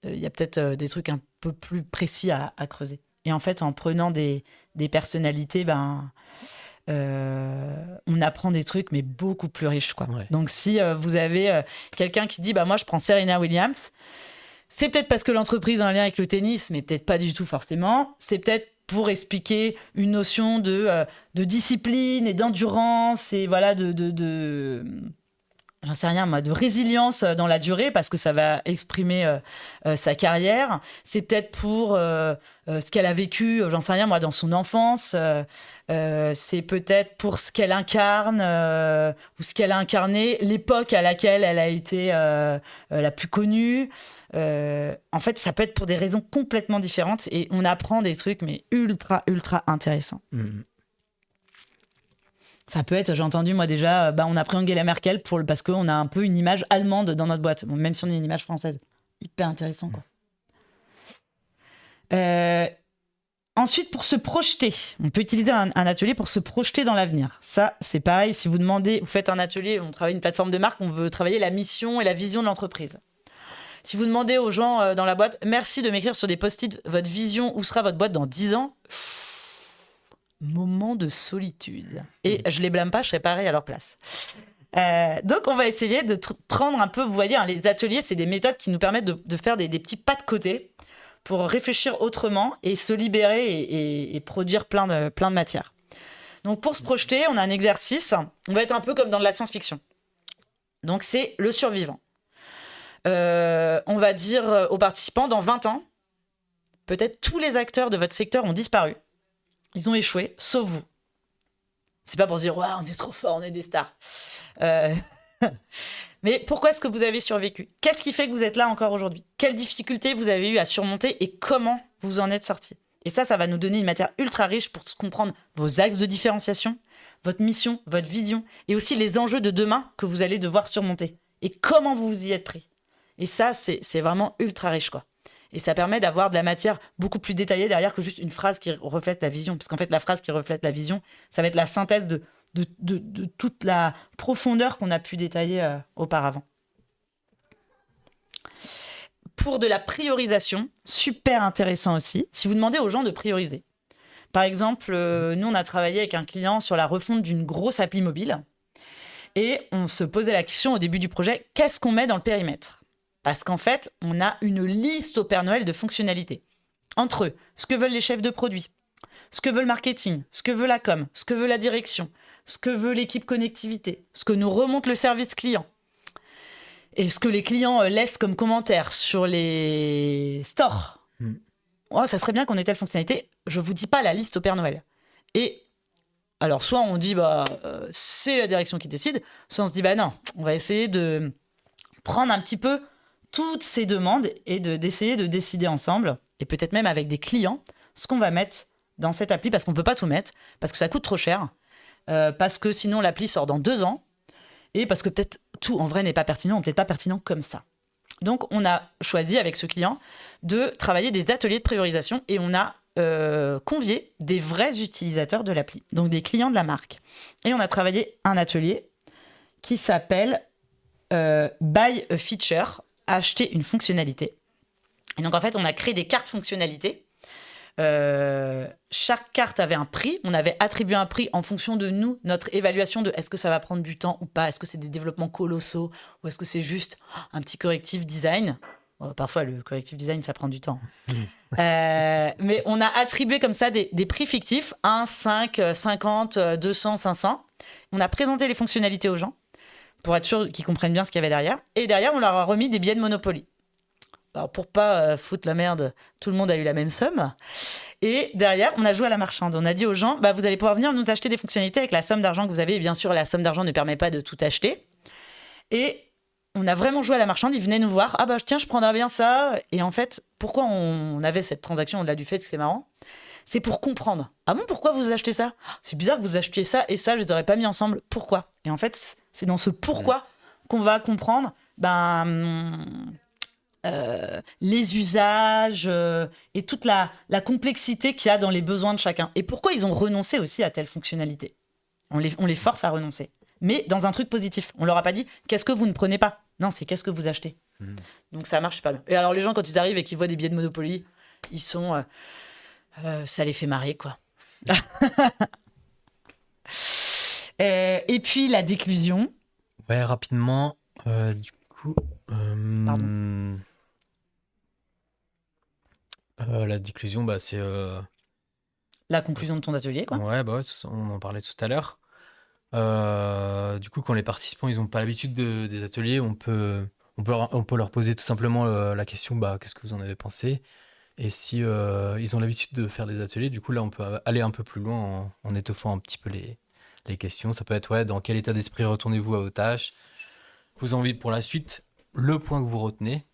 y a peut-être des trucs un peu plus précis à creuser. Et en fait, en prenant des personnalités, on apprend des trucs, mais beaucoup plus riches, quoi. Ouais. Donc, si vous avez quelqu'un qui dit, moi, je prends Serena Williams, c'est peut-être parce que l'entreprise a un lien avec le tennis, mais peut-être pas du tout forcément. C'est peut-être pour expliquer une notion de discipline et d'endurance et voilà, j'en sais rien, moi, de résilience dans la durée, parce que ça va exprimer sa carrière. C'est peut-être pour ce qu'elle a vécu, j'en sais rien, moi, dans son enfance. C'est peut-être pour ce qu'elle incarne ou ce qu'elle a incarné, l'époque à laquelle elle a été la plus connue. En fait, ça peut être pour des raisons complètement différentes et on apprend des trucs, mais ultra, ultra intéressants. Mmh. Ça peut être, j'ai entendu moi déjà, on a pris Angela Merkel parce qu'on a un peu une image allemande dans notre boîte, même si on est une image française. Hyper intéressant, quoi. Ensuite, pour se projeter, on peut utiliser un atelier pour se projeter dans l'avenir. Ça, c'est pareil, si vous faites un atelier, on travaille une plateforme de marque, on veut travailler la mission et la vision de l'entreprise. Si vous demandez aux gens dans la boîte, merci de m'écrire sur des post-it votre vision, où sera votre boîte dans 10 ans ? Moment de solitude. Et je les blâme pas, je serais pareil à leur place. Donc, on va essayer de prendre un peu, vous voyez, les ateliers, c'est des méthodes qui nous permettent de faire des petits pas de côté pour réfléchir autrement et se libérer et produire plein de matières. Donc, pour se projeter, on a un exercice, on va être un peu comme dans de la science-fiction. Donc, c'est le survivant. On va dire aux participants, dans 20 ans, peut-être tous les acteurs de votre secteur ont disparu. Ils ont échoué, sauf vous. C'est pas pour se dire, on est trop fort, on est des stars. Mais pourquoi est-ce que vous avez survécu ? Qu'est-ce qui fait que vous êtes là encore aujourd'hui ? Quelles difficultés vous avez eu à surmonter et comment vous en êtes sortis ? Et ça va nous donner une matière ultra riche pour comprendre vos axes de différenciation, votre mission, votre vision et aussi les enjeux de demain que vous allez devoir surmonter. Et comment vous vous y êtes pris ? Et ça, c'est vraiment ultra riche, quoi. Et ça permet d'avoir de la matière beaucoup plus détaillée derrière que juste une phrase qui reflète la vision. Parce qu'en fait, la phrase qui reflète la vision, ça va être la synthèse de toute la profondeur qu'on a pu détailler auparavant. Pour de la priorisation, super intéressant aussi, si vous demandez aux gens de prioriser. Par exemple, nous, on a travaillé avec un client sur la refonte d'une grosse appli mobile. Et on se posait la question au début du projet, qu'est-ce qu'on met dans le périmètre ? Parce qu'en fait, on a une liste au Père Noël de fonctionnalités. Entre eux, ce que veulent les chefs de produits, ce que veut le marketing, ce que veut la com, ce que veut la direction, ce que veut l'équipe connectivité, ce que nous remonte le service client, et ce que les clients laissent comme commentaires sur les stores. Oh, ça serait bien qu'on ait telle fonctionnalité. Je vous dis pas la liste au Père Noël. Et alors, soit on dit c'est la direction qui décide, soit on se dit non, on va essayer de prendre un petit peu toutes ces demandes et d'essayer de décider ensemble, et peut-être même avec des clients, ce qu'on va mettre dans cette appli, parce qu'on peut pas tout mettre, parce que ça coûte trop cher, parce que sinon l'appli sort dans 2 ans, et parce que peut-être tout en vrai n'est pas pertinent, ou peut-être pas pertinent comme ça. Donc on a choisi avec ce client de travailler des ateliers de priorisation, et on a convié des vrais utilisateurs de l'appli, donc des clients de la marque. Et on a travaillé un atelier qui s'appelle Buy a Feature, acheter une fonctionnalité. Et donc en fait, on a créé des cartes fonctionnalités. Chaque carte avait un prix. On avait attribué un prix en fonction de nous, notre évaluation de est-ce que ça va prendre du temps ou pas, est-ce que c'est des développements colossaux ou est-ce que c'est juste un petit correctif design. Parfois, le correctif design, ça prend du temps. Mais on a attribué comme ça des prix fictifs, 1, 5, 50, 200, 500. On a présenté les fonctionnalités aux gens pour être sûr qu'ils comprennent bien ce qu'il y avait derrière. Et derrière, on leur a remis des billets de Monopoly. Alors, pour pas foutre la merde, tout le monde a eu la même somme. Et derrière, on a joué à la marchande. On a dit aux gens, vous allez pouvoir venir nous acheter des fonctionnalités avec la somme d'argent que vous avez. Et bien sûr, la somme d'argent ne permet pas de tout acheter. Et on a vraiment joué à la marchande. Ils venaient nous voir. Tiens, je prendrais bien ça. Et en fait, pourquoi on avait cette transaction au-delà du fait que c'est marrant ? C'est pour comprendre. Ah bon, pourquoi vous achetez ça ? C'est bizarre que vous achetiez ça et ça, je les aurais pas mis ensemble. Pourquoi ? Et en fait, c'est dans ce pourquoi qu'on va comprendre les usages et toute la complexité qu'il y a dans les besoins de chacun. Et pourquoi ils ont renoncé aussi à telle fonctionnalité. On les force à renoncer. Mais dans un truc positif. On leur a pas dit « qu'est-ce que vous ne prenez pas ?» Non, c'est « qu'est-ce que vous achetez ?» Donc ça marche pas bien. Et alors les gens, quand ils arrivent et qu'ils voient des billets de Monopoly, ils sont... ça les fait marrer, quoi. Et puis la déclusion. Ouais, rapidement. Du coup... Pardon. La déclusion, c'est... La conclusion de ton atelier, quoi. Ouais, on en parlait tout à l'heure. Du coup, quand les participants ils n'ont pas l'habitude des ateliers, on peut leur poser tout simplement la question qu'est-ce que vous en avez pensé? Et si ils ont l'habitude de faire des ateliers, du coup là on peut aller un peu plus loin en étoffant un petit peu les questions. Ça peut être dans quel état d'esprit retournez-vous à vos tâches, vos envies pour la suite, le point que vous retenez.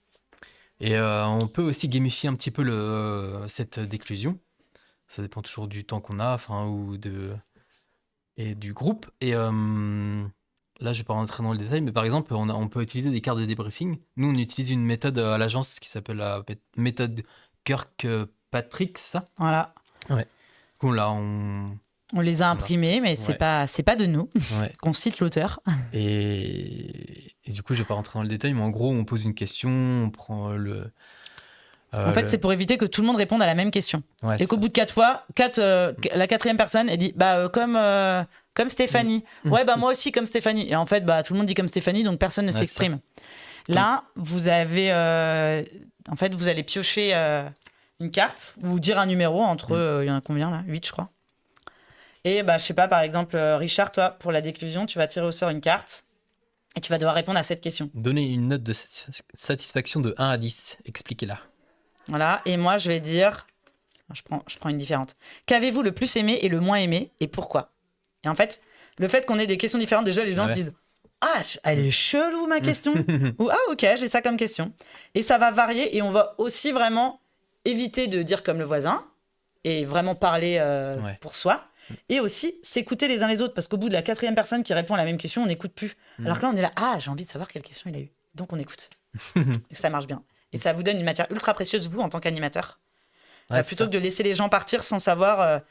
Et on peut aussi gamifier un petit peu cette déclusion. Ça dépend toujours du temps qu'on a, et du groupe. Et là, je vais pas rentrer dans le détail, mais par exemple, on peut utiliser des cartes de débriefing. Nous, on utilise une méthode à l'agence qui s'appelle la méthode Kirkpatrick, ça. Voilà. Ouais. Donc là, on les a imprimés, mais c'est pas de nous qu'on cite l'auteur. Et du coup, je vais pas rentrer dans le détail, mais en gros, on pose une question, on prend en fait, c'est pour éviter que tout le monde réponde à la même question. Ouais, et qu'au bout de 4 fois, la quatrième personne, elle dit comme Stéphanie. Ouais, moi aussi comme Stéphanie. Et en fait, tout le monde dit comme Stéphanie, donc personne ne s'exprime. Là, vous avez... en fait, vous allez piocher une carte ou dire un numéro entre... il y en a combien, là ? 8, je crois. Et je sais pas, par exemple, Richard, toi, pour la déclusion, tu vas tirer au sort une carte et tu vas devoir répondre à cette question. Donnez une note de satisfaction de 1 à 10. Expliquez-la. Voilà, et moi, je vais dire... Je prends une différente. Qu'avez-vous le plus aimé et le moins aimé, et pourquoi ? Et en fait, le fait qu'on ait des questions différentes, déjà, les gens se disent « Ah, elle est chelou, ma question !» ou « Ah, ok, j'ai ça comme question. » Et ça va varier, et on va aussi vraiment éviter de dire comme le voisin, et vraiment parler pour soi, et aussi s'écouter les uns les autres, parce qu'au bout de la quatrième personne qui répond à la même question, on n'écoute plus. Alors que là, on est là « Ah, j'ai envie de savoir quelle question il a eu. » Donc, on écoute. Et ça marche bien. Et ça vous donne une matière ultra précieuse, vous, en tant qu'animateur. Plutôt que de laisser les gens partir sans savoir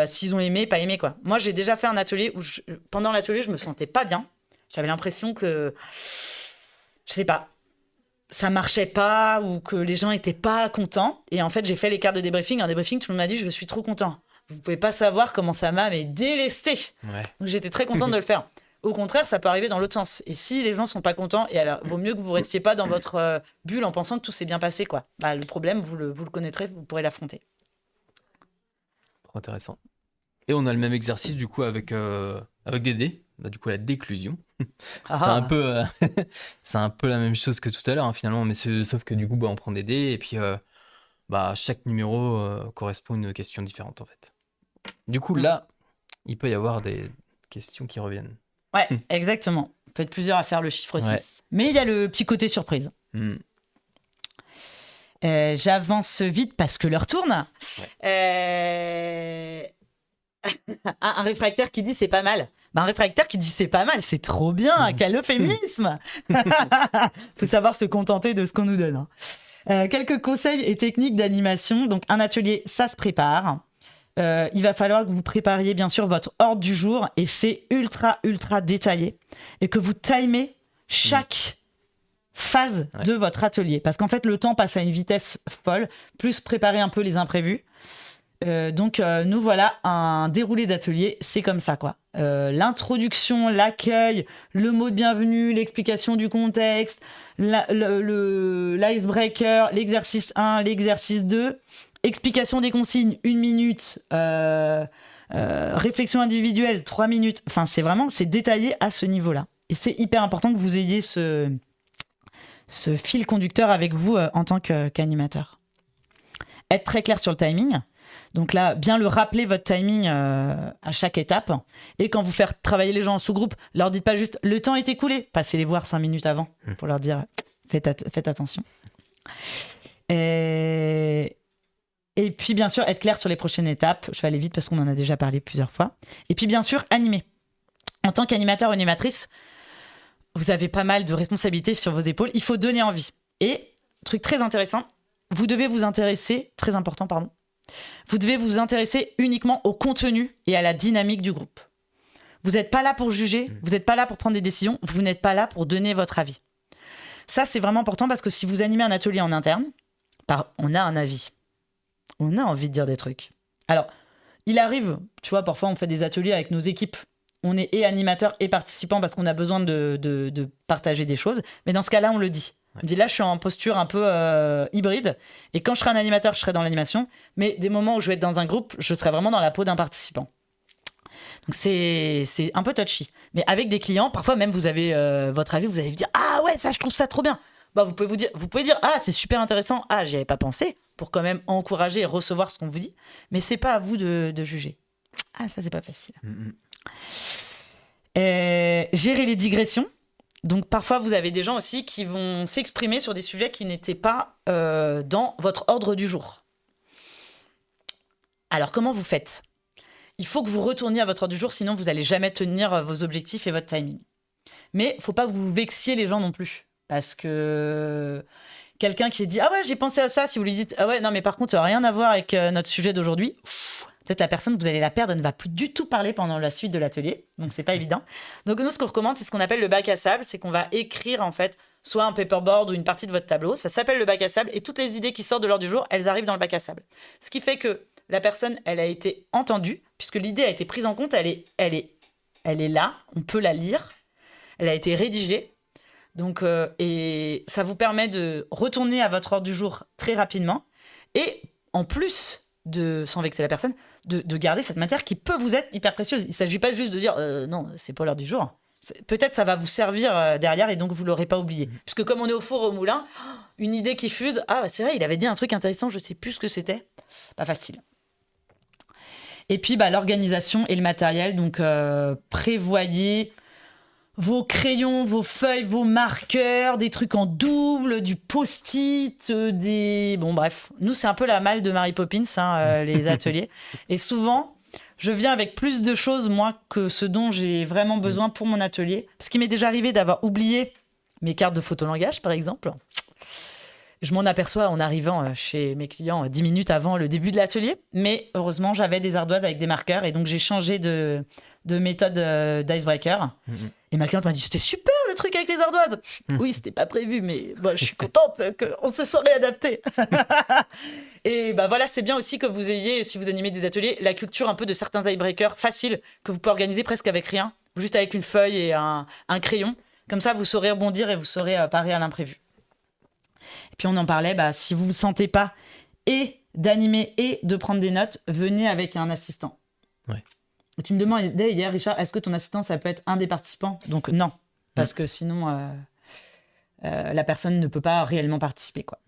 s'ils ont aimé, pas aimé, quoi. Moi, j'ai déjà fait un atelier où, pendant l'atelier, je me sentais pas bien. J'avais l'impression que, je sais pas, ça marchait pas ou que les gens étaient pas contents. Et en fait, j'ai fait les cartes de débriefing. En débriefing, tout le monde m'a dit, je suis trop content. Vous pouvez pas savoir comment ça m'a délesté. Ouais. Donc, j'étais très contente de le faire. Au contraire, ça peut arriver dans l'autre sens. Et si les gens sont pas contents, et alors, vaut mieux que vous restiez pas dans votre bulle en pensant que tout s'est bien passé, quoi. Bah, le problème, vous le connaîtrez, vous pourrez l'affronter. Trop intéressant. Et on a le même exercice du coup avec des dés. Bah, du coup, la déclusion. C'est un peu, c'est un peu la même chose que tout à l'heure, hein, finalement, mais sauf que du coup, bah, on prend des dés et puis chaque numéro correspond à une question différente en fait. Du coup, là, il peut y avoir des questions qui reviennent. Ouais, exactement. Il peut être plusieurs à faire le chiffre 6. Ouais. Mais il y a le petit côté surprise. J'avance vite parce que l'heure tourne. Un réfractaire qui dit c'est pas mal. Bah, un réfractaire qui dit c'est pas mal, c'est trop bien, quel euphémisme. Faut savoir se contenter de ce qu'on nous donne. Quelques conseils et techniques d'animation. Donc un atelier, ça se prépare. Il va falloir que vous prépariez bien sûr votre ordre du jour et c'est ultra détaillé et que vous timez chaque phase de votre atelier parce qu'en fait le temps passe à une vitesse folle, plus préparer un peu les imprévus. Donc nous voilà un déroulé d'atelier, c'est comme ça quoi. L'introduction, l'accueil, le mot de bienvenue, l'explication du contexte, l'icebreaker, l'exercice 1, l'exercice 2, explication des consignes 1 minute, réflexion individuelle 3 minutes. Enfin c'est détaillé à ce niveau-là. Et c'est hyper important que vous ayez ce fil conducteur avec vous en tant qu'animateur. Être très clair sur le timing. Donc là, bien le rappeler votre timing à chaque étape. Et quand vous faites travailler les gens en sous-groupe, leur dites pas juste « le temps est écoulé », passez les voir 5 minutes avant pour leur dire « faites attention ». Et puis bien sûr, être clair sur les prochaines étapes. Je vais aller vite parce qu'on en a déjà parlé plusieurs fois. Et puis bien sûr, animer. En tant qu'animateur ou animatrice, vous avez pas mal de responsabilités sur vos épaules. Il faut donner envie. Et, truc très intéressant, vous devez vous intéresser, très important, pardon, vous devez vous intéresser uniquement au contenu et à la dynamique du groupe. Vous n'êtes pas là pour juger, vous n'êtes pas là pour prendre des décisions, vous n'êtes pas là pour donner votre avis. Ça, c'est vraiment important parce que si vous animez un atelier en interne, on a un avis. On a envie de dire des trucs. Alors, il arrive, tu vois, parfois on fait des ateliers avec nos équipes. On est et animateur et participant parce qu'on a besoin de partager des choses. Mais dans ce cas-là, on le dit. On dit là, je suis en posture un peu hybride. Et quand je serai un animateur, je serai dans l'animation. Mais des moments où je vais être dans un groupe, je serai vraiment dans la peau d'un participant. Donc c'est un peu touchy. Mais avec des clients, parfois même vous avez votre avis, vous allez vous dire « Ah ouais, ça, je trouve ça trop bien ». Bah, vous pouvez dire « Ah, c'est super intéressant. Ah, j'y avais pas pensé ». Pour quand même encourager et recevoir ce qu'on vous dit. Mais c'est pas à vous de juger. Ah, ça, c'est pas facile. Gérer les digressions. Donc parfois, vous avez des gens aussi qui vont s'exprimer sur des sujets qui n'étaient pas dans votre ordre du jour. Alors, comment vous faites ? Il faut que vous retourniez à votre ordre du jour, sinon vous n'allez jamais tenir vos objectifs et votre timing. Mais il ne faut pas que vous vexiez les gens non plus. Parce que quelqu'un qui dit « Ah ouais, j'ai pensé à ça », si vous lui dites « Ah ouais, non, mais par contre, ça n'a rien à voir avec notre sujet d'aujourd'hui », peut-être la personne, vous allez la perdre, elle ne va plus du tout parler pendant la suite de l'atelier. Donc, c'est pas évident. Donc, nous, ce qu'on recommande, c'est ce qu'on appelle le bac à sable. C'est qu'on va écrire, en fait, soit un paperboard ou une partie de votre tableau. Ça s'appelle le bac à sable. Et toutes les idées qui sortent de l'ordre du jour, elles arrivent dans le bac à sable. Ce qui fait que la personne, elle a été entendue, puisque l'idée a été prise en compte. Elle est là. On peut la lire. Elle a été rédigée. Donc, et ça vous permet de retourner à votre ordre du jour très rapidement. Et en plus sans vexer la personne, de garder cette matière qui peut vous être hyper précieuse. Il ne s'agit pas juste de dire non, c'est pas l'heure du jour. Peut-être ça va vous servir derrière et donc vous ne l'aurez pas oublié. Puisque comme on est au four au moulin, une idée qui fuse, c'est vrai, il avait dit un truc intéressant, je ne sais plus ce que c'était. Pas facile. Et puis l'organisation et le matériel, donc prévoyez vos crayons, vos feuilles, vos marqueurs, des trucs en double, du post-it, Bon, bref. Nous, c'est un peu la malle de Mary Poppins, les ateliers. Et souvent, je viens avec plus de choses, moi, que ce dont j'ai vraiment besoin pour mon atelier. Parce qu'il m'est déjà arrivé d'avoir oublié mes cartes de photolangage, par exemple. Je m'en aperçois en arrivant chez mes clients 10 minutes avant le début de l'atelier. Mais heureusement, j'avais des ardoises avec des marqueurs. Et donc, j'ai changé de méthode d'icebreaker. Et ma cliente m'a dit « C'était super le truc avec les ardoises !» Oui, c'était pas prévu, mais bon, je suis contente qu'on se soit réadapté. Et voilà, c'est bien aussi que vous ayez, si vous animez des ateliers, la culture un peu de certains icebreakers faciles que vous pouvez organiser presque avec rien. juste avec une feuille et un crayon. Comme ça, vous saurez rebondir et vous saurez parer à l'imprévu. Et puis on en parlait, si vous ne sentez pas et d'animer et de prendre des notes, venez avec un assistant. Ouais. Tu me demandais hier, Richard, est-ce que ton assistant, ça peut être un des participants? Donc non, parce que sinon, la personne ne peut pas réellement participer, quoi.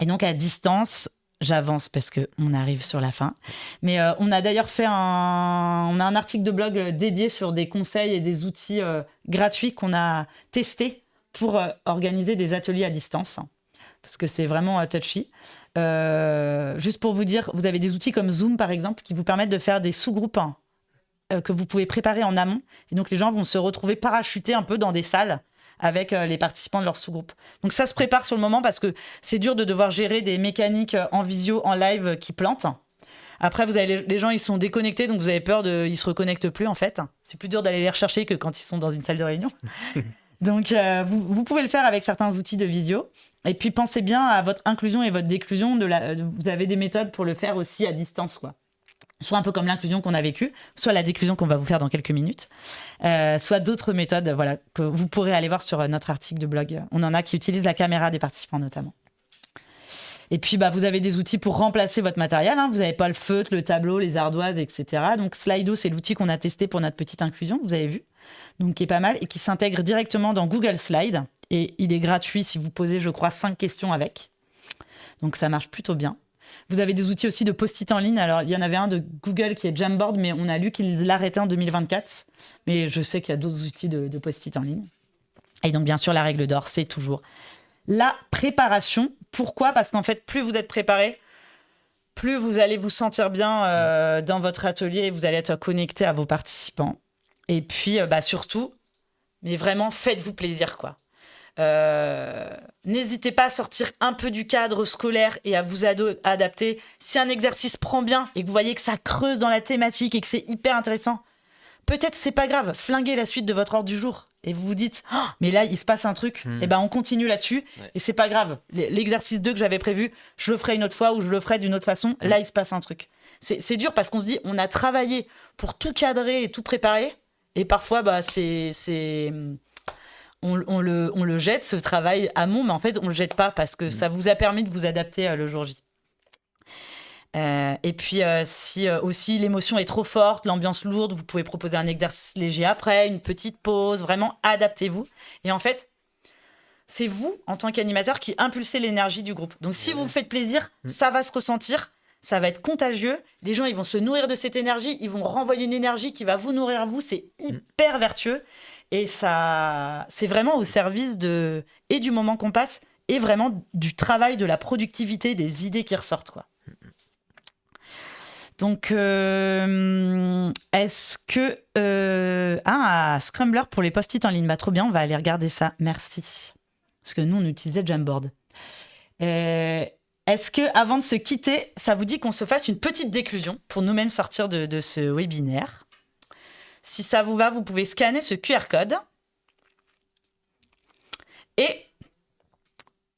Et donc à distance, j'avance parce qu'on arrive sur la fin. Mais on a d'ailleurs fait on a un article de blog dédié sur des conseils et des outils gratuits qu'on a testés pour organiser des ateliers à distance. Parce que c'est vraiment touchy. Juste pour vous dire, vous avez des outils comme Zoom, par exemple, qui vous permettent de faire des sous-groupes que vous pouvez préparer en amont. Et donc, les gens vont se retrouver parachutés un peu dans des salles avec les participants de leur sous-groupe. Donc, ça se prépare sur le moment parce que c'est dur de devoir gérer des mécaniques en visio, en live qui plantent. Après, vous avez les gens, ils sont déconnectés, donc vous avez peur ils se reconnectent plus, en fait. C'est plus dur d'aller les rechercher que quand ils sont dans une salle de réunion. Donc, vous pouvez le faire avec certains outils de vidéo. Et puis, pensez bien à votre inclusion et votre déclusion. Vous avez des méthodes pour le faire aussi à distance, quoi. Soit un peu comme l'inclusion qu'on a vécue, soit la déclusion qu'on va vous faire dans quelques minutes, soit d'autres méthodes que vous pourrez aller voir sur notre article de blog. On en a qui utilisent la caméra des participants, notamment. Et puis, vous avez des outils pour remplacer votre matériel. Vous n'avez pas le feutre, le tableau, les ardoises, etc. Donc, Slido, c'est l'outil qu'on a testé pour notre petite inclusion, vous avez vu. Donc, qui est pas mal et qui s'intègre directement dans Google Slides. Et il est gratuit si vous posez, je crois, 5 questions avec. Donc, ça marche plutôt bien. Vous avez des outils aussi de post-it en ligne. Alors, il y en avait un de Google qui est Jamboard, mais on a lu qu'il l'arrêtait en 2024. Mais je sais qu'il y a d'autres outils de post-it en ligne. Et donc, bien sûr, la règle d'or, c'est toujours la préparation. Pourquoi ? Parce qu'en fait, plus vous êtes préparé, plus vous allez vous sentir bien dans votre atelier et vous allez être connecté à vos participants. Et puis, surtout, mais vraiment, faites-vous plaisir, quoi. N'hésitez pas à sortir un peu du cadre scolaire et à vous adapter. Si un exercice prend bien et que vous voyez que ça creuse dans la thématique et que c'est hyper intéressant, peut-être c'est pas grave, flinguez la suite de votre ordre du jour. Et vous vous dites, mais là, il se passe un truc, et on continue là-dessus, et c'est pas grave. L'exercice 2 que j'avais prévu, je le ferai une autre fois ou je le ferai d'une autre façon. Là, il se passe un truc. C'est dur parce qu'on se dit, on a travaillé pour tout cadrer et tout préparer. Et parfois, on le jette, ce travail amont, mais en fait, on ne le jette pas parce que ça vous a permis de vous adapter le jour J. Et puis, si aussi l'émotion est trop forte, l'ambiance lourde, vous pouvez proposer un exercice léger après, une petite pause, vraiment adaptez-vous. Et en fait, c'est vous, en tant qu'animateur, qui impulsez l'énergie du groupe. Donc, si vous vous faites plaisir, ça va se ressentir. Ça va être contagieux. Les gens, ils vont se nourrir de cette énergie. Ils vont renvoyer une énergie qui va vous nourrir vous. C'est hyper vertueux. Et ça, c'est vraiment au service et du moment qu'on passe et vraiment du travail, de la productivité, des idées qui ressortent, quoi. Donc, est-ce que... Scrambler pour les post-it en ligne. Trop bien, on va aller regarder ça. Merci. Parce que nous, on utilisait Jamboard. Est-ce que, avant de se quitter, ça vous dit qu'on se fasse une petite déclusion pour nous-mêmes sortir de ce webinaire? Si ça vous va, vous pouvez scanner ce QR code. Et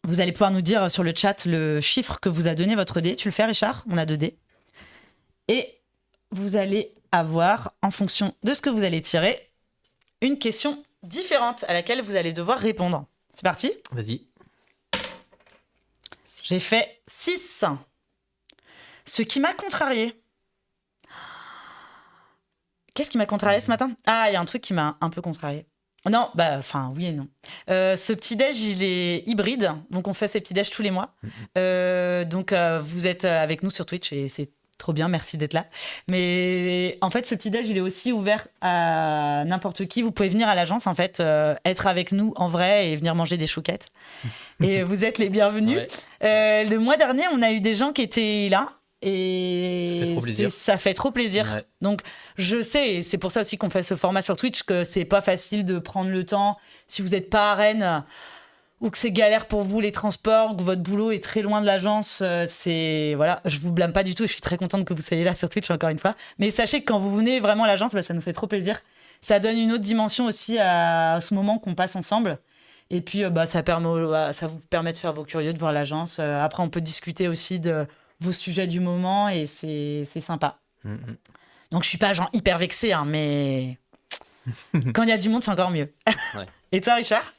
vous allez pouvoir nous dire sur le chat le chiffre que vous a donné votre dé. Tu le fais, Richard? On a 2 dés. Et vous allez avoir, en fonction de ce que vous allez tirer, une question différente à laquelle vous allez devoir répondre. C'est parti? Vas-y. J'ai fait 6. Ce qui m'a contrarié. Qu'est-ce qui m'a contrarié ce matin? Il y a un truc qui m'a un peu contrarié. Non, oui et non. Ce petit-déj, il est hybride. Donc, on fait ces petits-déj tous les mois. Donc, vous êtes avec nous sur Twitch et c'est trop bien. Merci d'être là. Mais en fait, ce petit-déj, il est aussi ouvert à n'importe qui. Vous pouvez venir à l'agence, en fait, être avec nous en vrai et venir manger des chouquettes. Et vous êtes les bienvenus. Ouais. Le mois dernier, on a eu des gens qui étaient là. Et ça fait trop plaisir. Ouais. Donc, je sais, et c'est pour ça aussi qu'on fait ce format sur Twitch, que c'est pas facile de prendre le temps. Si vous n'êtes pas à Rennes, ou que c'est galère pour vous les transports, que votre boulot est très loin de l'agence, voilà, je vous blâme pas du tout. Et je suis très contente que vous soyez là sur Twitch encore une fois. Mais sachez que quand vous venez vraiment à l'agence, ça nous fait trop plaisir. Ça donne une autre dimension aussi à ce moment qu'on passe ensemble. Et puis, ça vous permet de faire vos curieux, de voir l'agence. Après, on peut discuter aussi de vos sujets du moment et c'est sympa. Donc, je suis pas genre hyper vexée, hein, mais Quand il y a du monde, c'est encore mieux. Ouais. Et toi, Richard?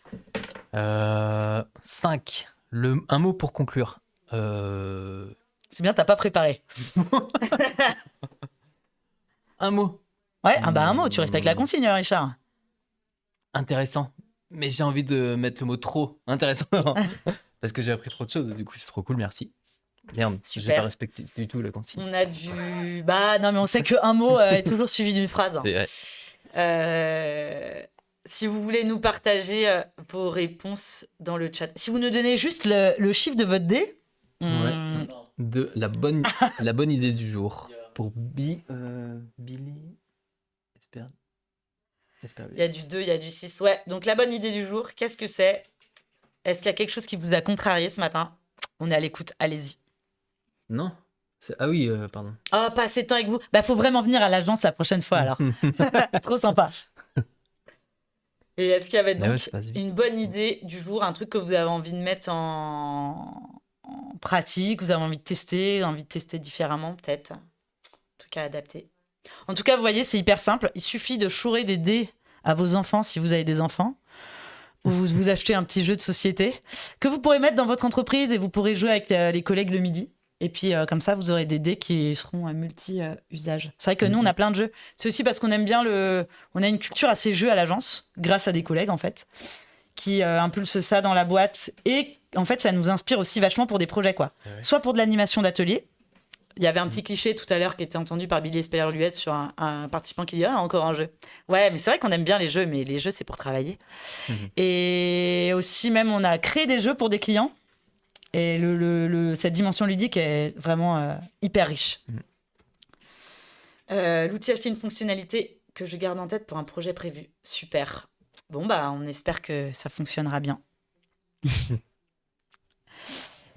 5. Un mot pour conclure. C'est bien, t'as pas préparé. Un mot. Ouais, un mot, tu respectes la consigne, Richard. Intéressant. Mais j'ai envie de mettre le mot trop intéressant. Parce que j'ai appris trop de choses. Du coup, c'est trop cool, merci. Merde, Super. j'ai pas respecté du tout la consigne. On a du... Bah non, mais on sait qu'un mot est toujours suivi d'une phrase. C'est vrai. Si vous voulez nous partager vos réponses dans le chat. Si vous nous donnez juste le chiffre de votre dé. De la bonne idée du jour. Pour Billy. Il y a du 2, il y a du 6. Ouais, donc la bonne idée du jour, qu'est-ce que c'est? Est-ce qu'il y a quelque chose qui vous a contrarié ce matin? On est à l'écoute, allez-y. Non. Ah oui, pardon. Oh, pas assez de temps avec vous. Bah, faut vraiment venir à l'agence la prochaine fois alors. Trop sympa. Et est-ce qu'il y avait donc une bonne idée du jour, un truc que vous avez envie de mettre en pratique, vous avez envie de tester différemment peut-être? Un truc à adapter. En tout cas, vous voyez, c'est hyper simple. Il suffit de chourer des dés à vos enfants si vous avez des enfants. Ou vous achetez un petit jeu de société que vous pourrez mettre dans votre entreprise et vous pourrez jouer avec les collègues le midi. Et puis comme ça, vous aurez des dés qui seront multi-usage. C'est vrai que nous, on a plein de jeux. C'est aussi parce qu'on aime bien on a une culture assez jeu à l'agence, grâce à des collègues en fait, qui impulsent ça dans la boîte. Et en fait, ça nous inspire aussi vachement pour des projets, quoi. Ouais. Soit pour de l'animation d'atelier. Il y avait un petit cliché tout à l'heure qui était entendu par Billy Espeler-Luette sur un participant qui dit « Ah, encore un jeu ». Ouais, mais c'est vrai qu'on aime bien les jeux, mais les jeux, c'est pour travailler. Et aussi, même, on a créé des jeux pour des clients. Et cette dimension ludique est vraiment hyper riche. L'outil acheter une fonctionnalité que je garde en tête pour un projet prévu. Super. Bon, bah, on espère que ça fonctionnera bien.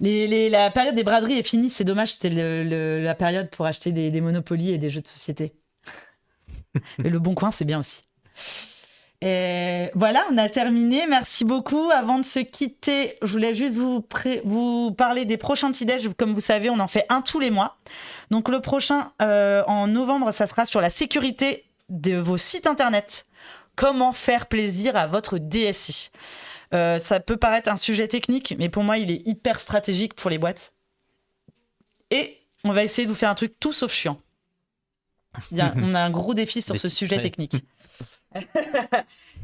La période des braderies est finie, c'est dommage, c'était la période pour acheter des Monopoly et des jeux de société. Mais le Bon Coin, c'est bien aussi. Et voilà, on a terminé. Merci beaucoup. Avant de se quitter, je voulais juste vous parler des prochains petits déj. Comme vous savez, on en fait un tous les mois. Donc le prochain, en novembre, ça sera sur la sécurité de vos sites internet. Comment faire plaisir à votre DSI. Ça peut paraître un sujet technique, mais pour moi, il est hyper stratégique pour les boîtes. Et on va essayer de vous faire un truc tout sauf chiant. On a un gros défi sur ce sujet technique.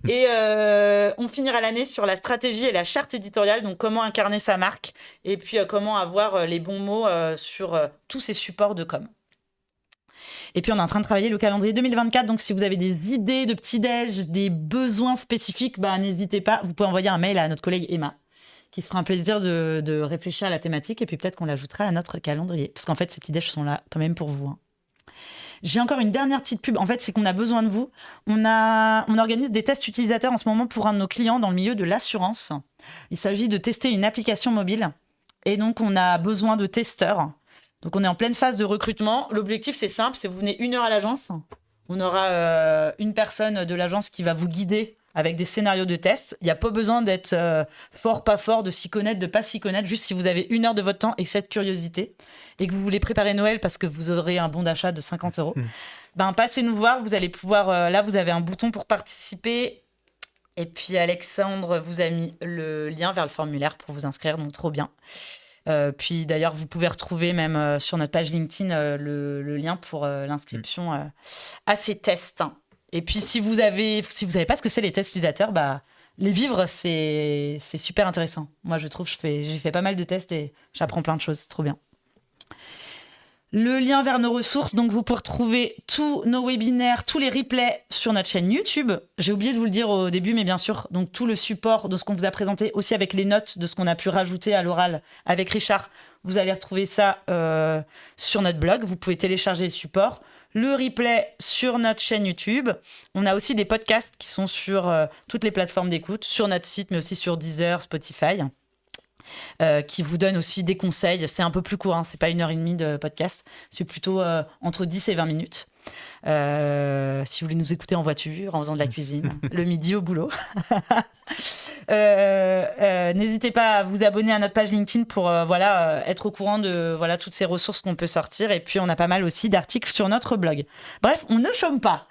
Et on finira l'année sur la stratégie et la charte éditoriale, donc comment incarner sa marque, et puis comment avoir les bons mots sur tous ces supports de com. Et puis on est en train de travailler le calendrier 2024, donc si vous avez des idées de petits-déj, des besoins spécifiques, bah, n'hésitez pas, vous pouvez envoyer un mail à notre collègue Emma, qui se fera un plaisir de réfléchir à la thématique, et puis peut-être qu'on l'ajoutera à notre calendrier, parce qu'en fait ces petits-déj sont là quand même pour vous. J'ai encore une dernière petite pub. En fait, c'est qu'on a besoin de vous. On organise des tests utilisateurs en ce moment pour un de nos clients dans le milieu de l'assurance. Il s'agit de tester une application mobile. Et donc, on a besoin de testeurs. Donc, on est en pleine phase de recrutement. L'objectif, c'est simple. C'est vous venez 1 heure à l'agence. On aura une personne de l'agence qui va vous guider avec des scénarios de test. Il n'y a pas besoin d'être fort, pas fort, de s'y connaître, de pas s'y connaître. Juste si vous avez 1 heure de votre temps et cette curiosité et que vous voulez préparer Noël parce que vous aurez un bon d'achat de 50 €, ben, passez nous voir. Vous allez pouvoir... là, vous avez un bouton pour participer. Et puis, Alexandre vous a mis le lien vers le formulaire pour vous inscrire. Donc, trop bien. Puis, d'ailleurs, vous pouvez retrouver même sur notre page LinkedIn le lien pour l'inscription à ces tests. Et puis, si vous savez pas ce que c'est les tests utilisateurs, bah, les vivre, c'est super intéressant. Moi, je trouve, j'ai fait pas mal de tests et j'apprends plein de choses. C'est trop bien. Le lien vers nos ressources, donc vous pouvez retrouver tous nos webinaires, tous les replays sur notre chaîne YouTube. J'ai oublié de vous le dire au début, mais bien sûr, donc tout le support de ce qu'on vous a présenté, aussi avec les notes de ce qu'on a pu rajouter à l'oral avec Richard, vous allez retrouver ça sur notre blog. Vous pouvez télécharger le support. Le replay sur notre chaîne YouTube. On a aussi des podcasts qui sont sur toutes les plateformes d'écoute, sur notre site, mais aussi sur Deezer, Spotify. Qui vous donne aussi des conseils. C'est un peu plus court, hein, c'est pas 1h30 de podcast, c'est plutôt entre 10 et 20 minutes. Si vous voulez nous écouter en voiture, en faisant de la cuisine, le midi au boulot. N'hésitez pas à vous abonner à notre page LinkedIn pour être au courant de toutes ces ressources qu'on peut sortir. Et puis, on a pas mal aussi d'articles sur notre blog. Bref, on ne chôme pas.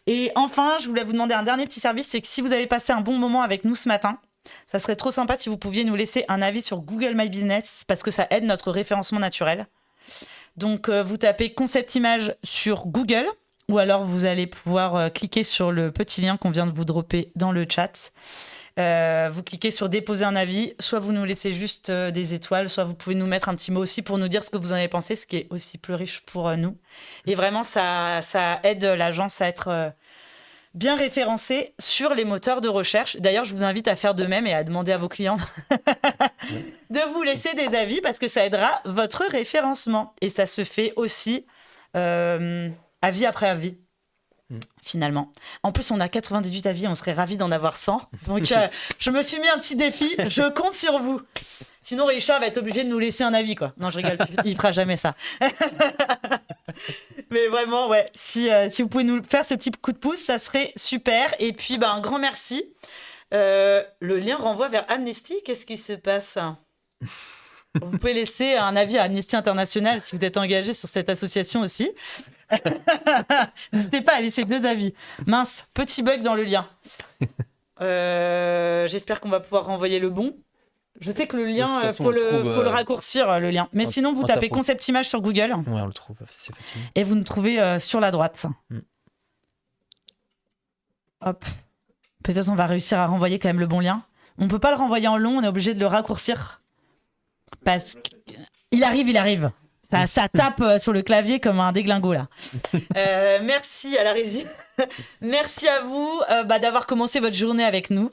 Et enfin, je voulais vous demander un dernier petit service, c'est que si vous avez passé un bon moment avec nous ce matin, ça serait trop sympa si vous pouviez nous laisser un avis sur Google My Business parce que ça aide notre référencement naturel. Donc, vous tapez Concept Image sur Google ou alors vous allez pouvoir cliquer sur le petit lien qu'on vient de vous dropper dans le chat. Vous cliquez sur déposer un avis, soit vous nous laissez juste des étoiles, soit vous pouvez nous mettre un petit mot aussi pour nous dire ce que vous en avez pensé, ce qui est aussi plus riche pour nous. Et vraiment, ça aide l'agence à être bien référencée sur les moteurs de recherche. D'ailleurs, je vous invite à faire de même et à demander à vos clients de vous laisser des avis parce que ça aidera votre référencement. Et ça se fait aussi avis après avis. Finalement. En plus, on a 98 avis, on serait ravis d'en avoir 100. Donc, je me suis mis un petit défi, je compte sur vous. Sinon, Richard va être obligé de nous laisser un avis, quoi. Non, je rigole, il fera jamais ça. Mais vraiment, ouais, si vous pouvez nous faire ce petit coup de pouce, ça serait super. Et puis, un grand merci. Le lien renvoie vers Amnesty. Qu'est-ce qui se passe ? Vous pouvez laisser un avis à Amnesty International si vous êtes engagé sur cette association aussi. N'hésitez pas à laisser 2 avis. Mince, petit bug dans le lien. J'espère qu'on va pouvoir renvoyer le bon. Je sais que le lien, faut le raccourcir, le lien. Mais sinon, vous tapez Concept Image sur Google. Ouais, on le trouve, c'est facile. Et vous nous trouvez sur la droite. Hop. Peut-être on va réussir à renvoyer quand même le bon lien. On peut pas le renvoyer en long, on est obligé de le raccourcir. Parce qu'il arrive. Ça tape sur le clavier comme un déglingo, là. Merci à la régie. Merci à vous d'avoir commencé votre journée avec nous.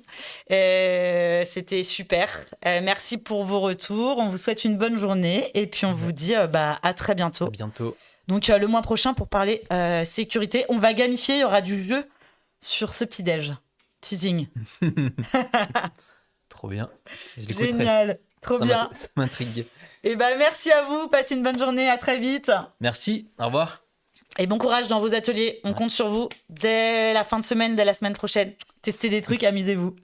C'était super. Merci pour vos retours. On vous souhaite une bonne journée. Et puis, on vous dit à très bientôt. À bientôt. Donc, le mois prochain, pour parler sécurité, on va gamifier. Il y aura du jeu sur ce petit-déj. Teasing. Trop bien. Génial. Trop bien. Ça m'intrigue. Et merci à vous. Passez une bonne journée. À très vite. Merci. Au revoir. Et bon courage dans vos ateliers. On compte sur vous dès la fin de semaine, dès la semaine prochaine. Testez des trucs, amusez-vous.